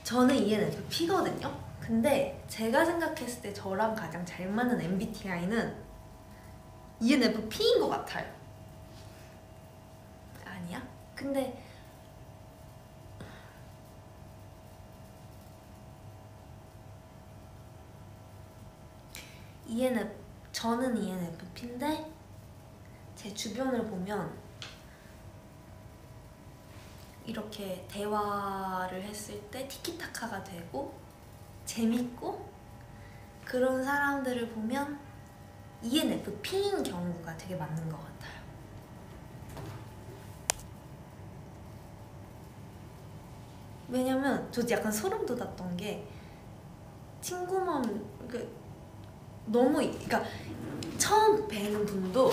저는 ENFP거든요? 근데 제가 생각했을 때 저랑 가장 잘 맞는 MBTI는 ENFP인 것 같아요. 아니야? 근데 저는 ENFP인데 제 주변을 보면 이렇게 대화를 했을 때 티키타카가 되고 재밌고 그런 사람들을 보면 ENFP인 경우가 되게 많은 것 같아요. 왜냐면 저 약간 소름 돋았던 게 친구만 너무 그러니까 처음 뵈는 분도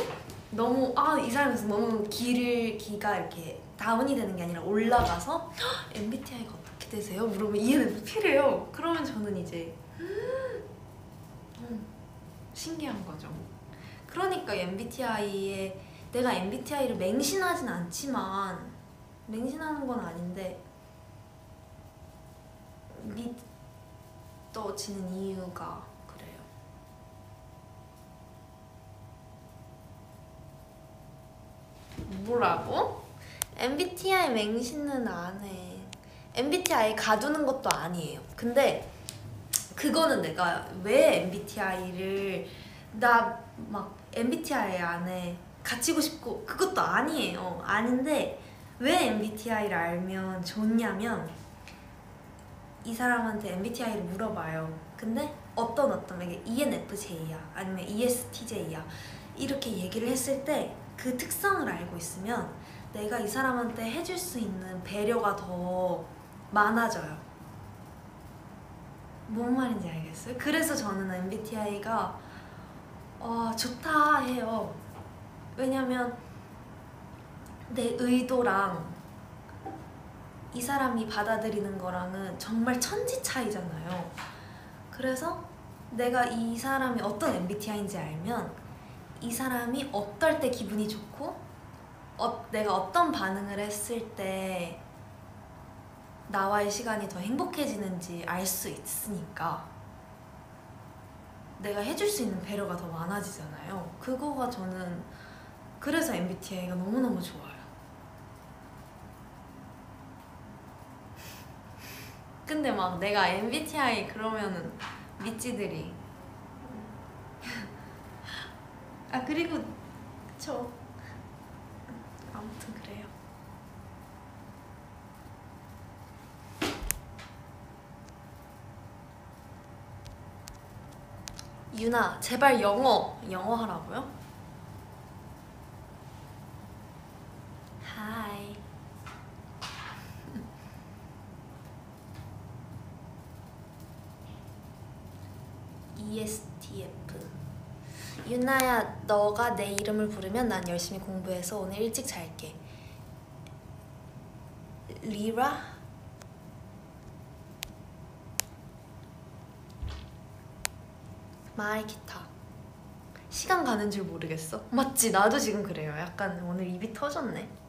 너무 이 사람에서 너무 기가 이렇게 다운이 되는 게 아니라 올라가서 MBTI가 어떻게 되세요? 물어보면 ENFP래요. 그러면 저는 이제 신기한 거죠. 그러니까 내가 MBTI를 맹신하진 않지만 맹신하는 건 아닌데 믿어지는 이유가 그래요. 뭐라고? MBTI 맹신은 안 해. MBTI 가두는 것도 아니에요. 근데 그거는 내가 왜 MBTI를 막 MBTI 안에 갇히고 싶고 그것도 아니에요. 아닌데 왜 MBTI를 알면 좋냐면 이 사람한테 MBTI를 물어봐요. 근데 어떤 이게 ENFJ야 아니면 ESTJ야 이렇게 얘기를 했을 때 그 특성을 알고 있으면 내가 이 사람한테 해줄 수 있는 배려가 더 많아져요. 뭔 말인지 알겠어요? 그래서 저는 MBTI가 좋다 해요. 왜냐면 내 의도랑 이 사람이 받아들이는 거랑은 정말 천지 차이잖아요. 그래서 내가 이 사람이 어떤 MBTI인지 알면 이 사람이 어떨 때 기분이 좋고 내가 어떤 반응을 했을 때 나와의 시간이 더 행복해지는지 알 수 있으니까 내가 해줄 수 있는 배려가 더 많아지잖아요. 그거가 저는 그래서 MBTI가 너무너무 좋아요. 근데 막 내가 MBTI 그러면은 미찌들이 그리고 그쵸. 아무튼 그래요. 유나 제발 영어 하라고요? 하이. ESTF. 유나야 너가 내 이름을 부르면 난 열심히 공부해서 오늘 일찍 잘게. 리라? 마이키타. 시간 가는 줄 모르겠어. 맞지? 나도 지금 그래요. 약간 오늘 입이 터졌네.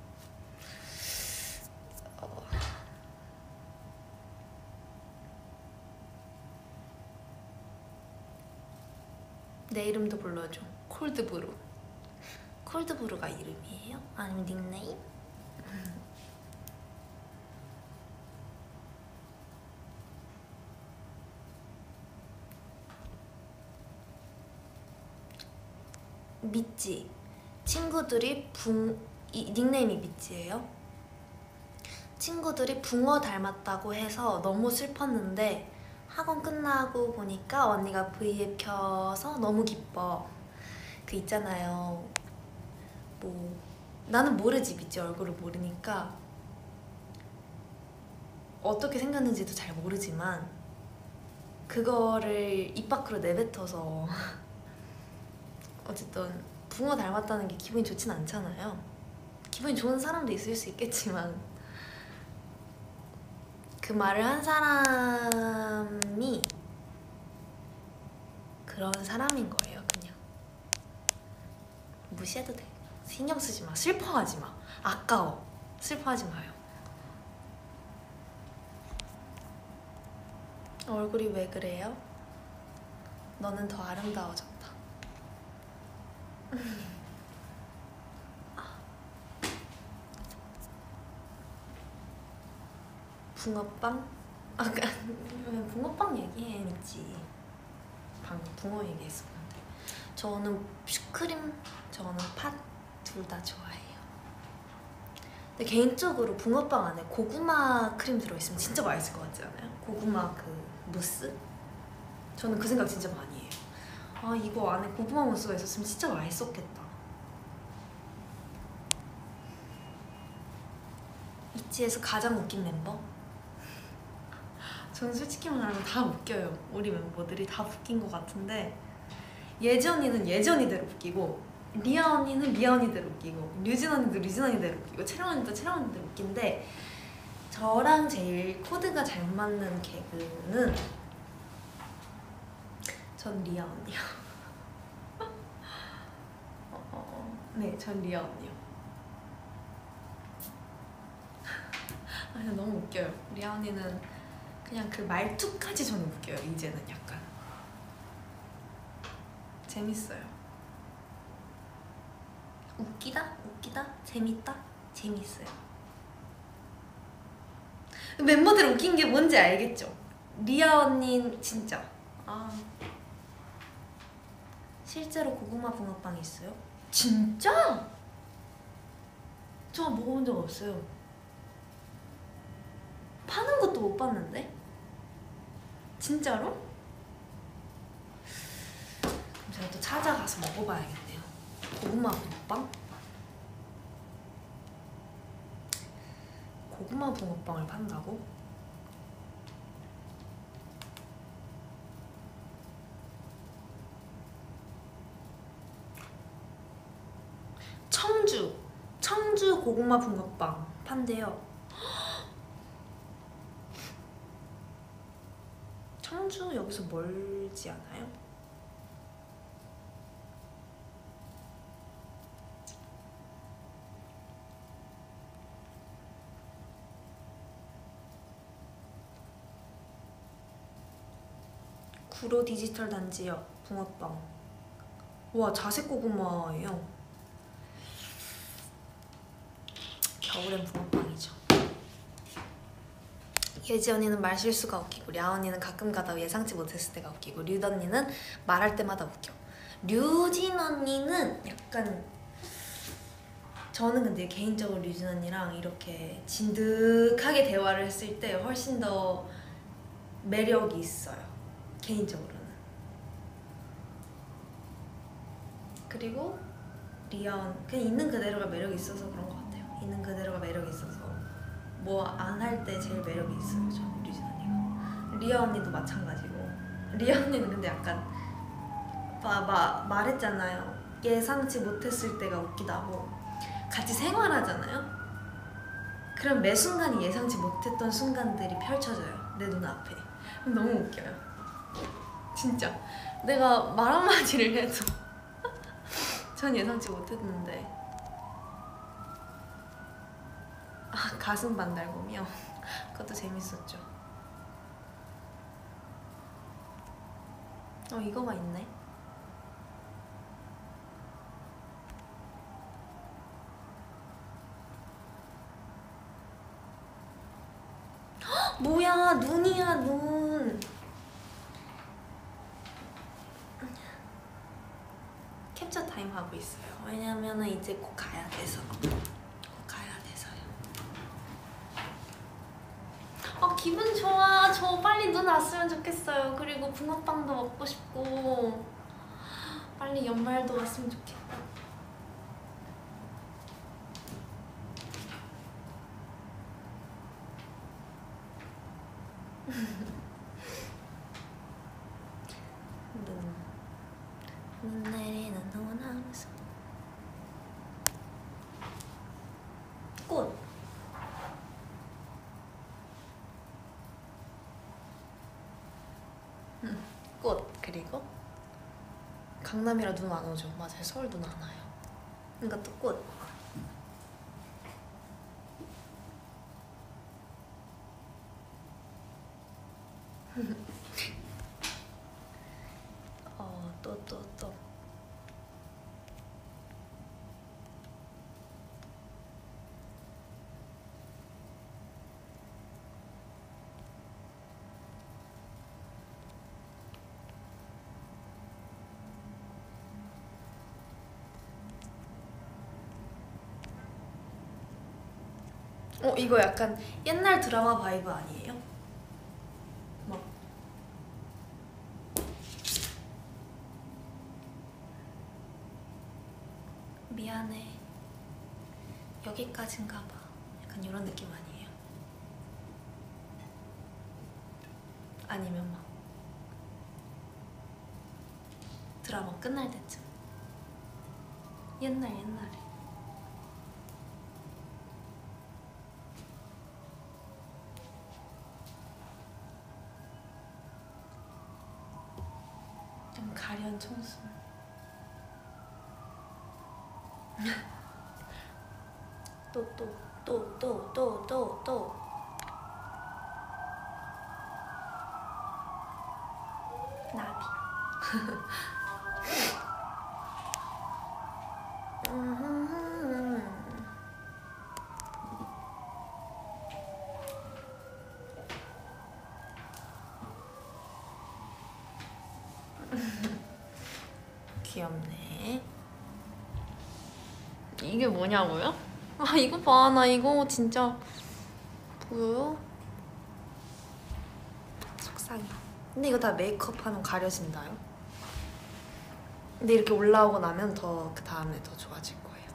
내 이름도 불러줘. 콜드브루. 콜드브루가 이름이에요? 아니면 닉네임? 미찌. 친구들이 닉네임이 미찌예요? 친구들이 붕어 닮았다고 해서 너무 슬펐는데 학원 끝나고 보니까 언니가 V앱 켜서 너무 기뻐. 그 있잖아요, 뭐 나는 모르지, 믿지, 얼굴을 모르니까 어떻게 생겼는지도 잘 모르지만 그거를 입 밖으로 내뱉어서 어쨌든 붕어 닮았다는 게 기분이 좋진 않잖아요. 기분이 좋은 사람도 있을 수 있겠지만 그 말을 한 사람이 그런 사람인 거예요. 그냥 무시해도 돼. 신경 쓰지 마. 슬퍼하지 마. 아까워. 슬퍼하지 마요. 얼굴이 왜 그래요? 너는 더 아름다워졌다. 붕어빵? 아까 왜 붕어빵 얘기했지? 방금 붕어 얘기했었는데. 저는 슈크림, 저는 팥 둘 다 좋아해요. 근데 개인적으로 붕어빵 안에 고구마 크림 들어있으면 진짜 맛있을 것 같지 않아요? 고구마 그 무스? 저는 그 생각 진짜 많이 해요. 아, 이거 안에 고구마 무스가 있었으면 진짜 맛있었겠다. 있지에서 가장 웃긴 멤버? 저는 솔직히 말하면 다 웃겨요. 우리 멤버들이 다 웃긴 것 같은데 예지 언니는 예지 언니대로 웃기고, 리아 언니는 리아 언니대로 웃기고, 류진 언니도 류진 언니대로 웃기고, 채령 언니도 채령 언니대로 웃긴데 저랑 제일 코드가 잘 맞는 개그는 전 리아 언니요. 네, 전 리아 언니요. 아니, 너무 웃겨요. 리아 언니는 그냥 그 말투까지 저는 웃겨요. 이제는 약간 재밌어요. 웃기다? 웃기다? 재밌다? 재밌어요. 멤버들 웃긴 게 뭔지 알겠죠? 리아 언니 진짜 실제로 고구마 붕어빵 있어요? 진짜? 저 먹어본 적 없어요. 파는 것도 못 봤는데? 진짜로? 그럼 제가 또 찾아가서 먹어봐야겠네요. 고구마 붕어빵? 고구마 붕어빵을 판다고? 청주 고구마 붕어빵 판대요. 청주 여기서 멀지 않아요? 구로 디지털 단지역 붕어빵. 와, 자색 고구마예요. 겨울엔 붕어빵이죠. 예지 언니는 말 실수가 웃기고, 랴 언니는 가끔 가다 예상치 못했을 때가 웃기고, 류 언니는 말할 때마다 웃겨. 류진 언니는 약간, 저는 근데 개인적으로 류진 언니랑 이렇게 진득하게 대화를 했을 때 훨씬 더 매력이 있어요. 개인적으로는. 그리고 리언, 그냥 있는 그대로가 매력이 있어서 그런 것 같아요. 있는 그대로가 매력이 있어서 뭐 안 할 때 제일 매력이 있어요. 저는 류진 언니가. 리아 언니도 마찬가지고. 리아 언니는 근데 약간 말했잖아요. 예상치 못했을 때가 웃기다고. 같이 생활하잖아요. 그럼 매 순간이 예상치 못했던 순간들이 펼쳐져요. 내 눈앞에. 너무 웃겨요. 진짜. 내가 말 한마디를 해도 전 예상치 못했는데. 가슴 반달곰이요? 그것도 재밌었죠. 이거가 있네. 헉, 뭐야, 눈이야, 눈. 캡처 타임 하고 있어요. 왜냐면은 이제 곧 가야 돼서. 기분 좋아. 저 빨리 눈 왔으면 좋겠어요. 그리고 붕어빵도 먹고 싶고 빨리 연말도 왔으면 좋겠고. 눈 내리는 눈하면서 꽃. 꽃. 그리고 강남이라 눈 안 오죠. 맞아요. 서울 눈 안 와요. 그러니까 또 꽃. 또. 이거 약간 옛날 드라마 바이브 아니에요? 막 미안해 여기까지인가 봐. 약간 이런 느낌 아니에요? 아니면 막 드라마 끝날 때쯤 옛날에 좀 가련 청순. 또 나비. 귀엽네. 이게 뭐냐고요? 아 이거 봐. 나 이거 진짜 보여요? 속상해. 근데 이거 다 메이크업하면 가려진다요? 근데 이렇게 올라오고 나면 더 그 다음에 더 좋아질 거예요.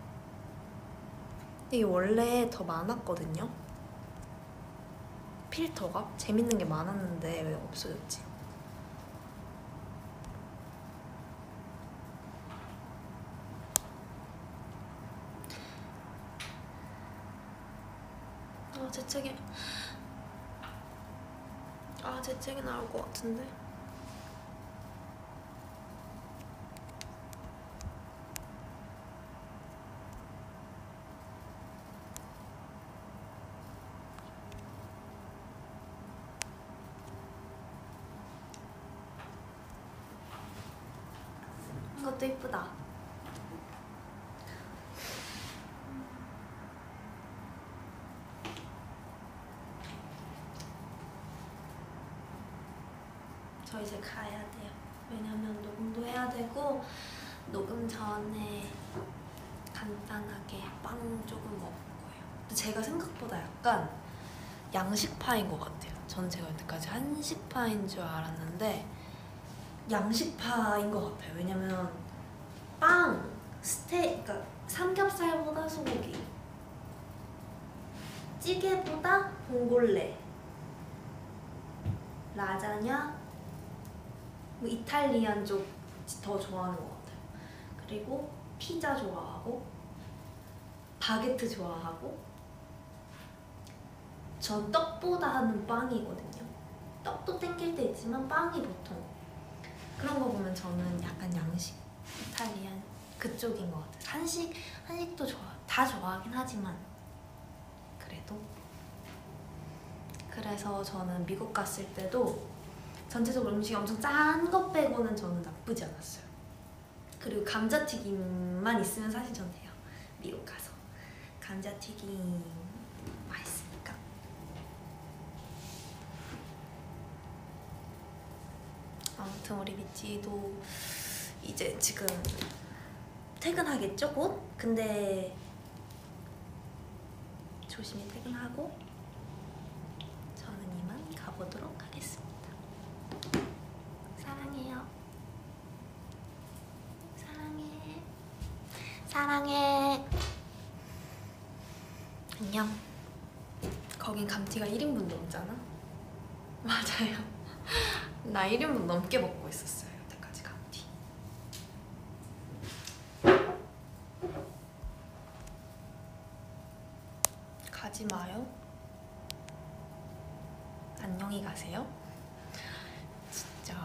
근데 이게 원래 더 많았거든요? 필터가? 재밌는 게 많았는데 왜 없어졌지? 재채기 나올 것 같은데? 이것도 예쁘다. 저 이제 가야 돼요. 왜냐면 녹음도 해야 되고 녹음 전에 간단하게 빵 조금 먹을 거예요. 근데 제가 생각보다 약간 양식파인 것 같아요. 저는 제가 여태까지 한식파인 줄 알았는데 양식파인 것 같아요. 왜냐면 빵, 그러니까 삼겹살보다 소고기, 찌개보다 봉골레, 라자냐, 뭐 이탈리안 쪽 더 좋아하는 것 같아요. 그리고 피자 좋아하고 바게트 좋아하고 전 떡보다는 빵이거든요. 떡도 땡길 때 있지만 빵이 보통 그런 거 보면 저는 약간 양식, 이탈리안 그쪽인 것 같아요. 한식도 다 좋아하긴 하지만 그래도 그래서 저는 미국 갔을 때도 전체적으로 음식이 엄청 짠 것 빼고는 저는 나쁘지 않았어요. 그리고 감자튀김만 있으면 사실 전 돼요. 미국 가서 감자튀김 맛있으니까. 아무튼 우리 미찌도 이제 지금 퇴근하겠죠? 곧? 근데 조심히 퇴근하고 저는 이만 가보도록 하겠습니다. 사랑해요. 사랑해. 사랑해. 안녕. 거긴 감튀가 1인분 넘잖아? 맞아요. 나 1인분 넘게 먹고 있었어요, 여태까지 감튀. 가지 마요. 안녕히 가세요. 진짜.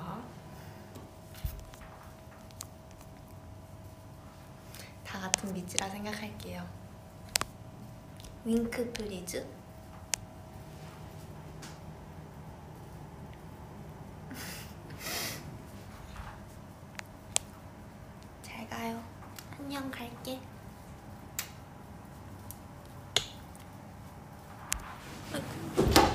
다 같은 미지라 생각할게요. 윙크 플리즈. 잘 가요. 안녕, 갈게. 아이고.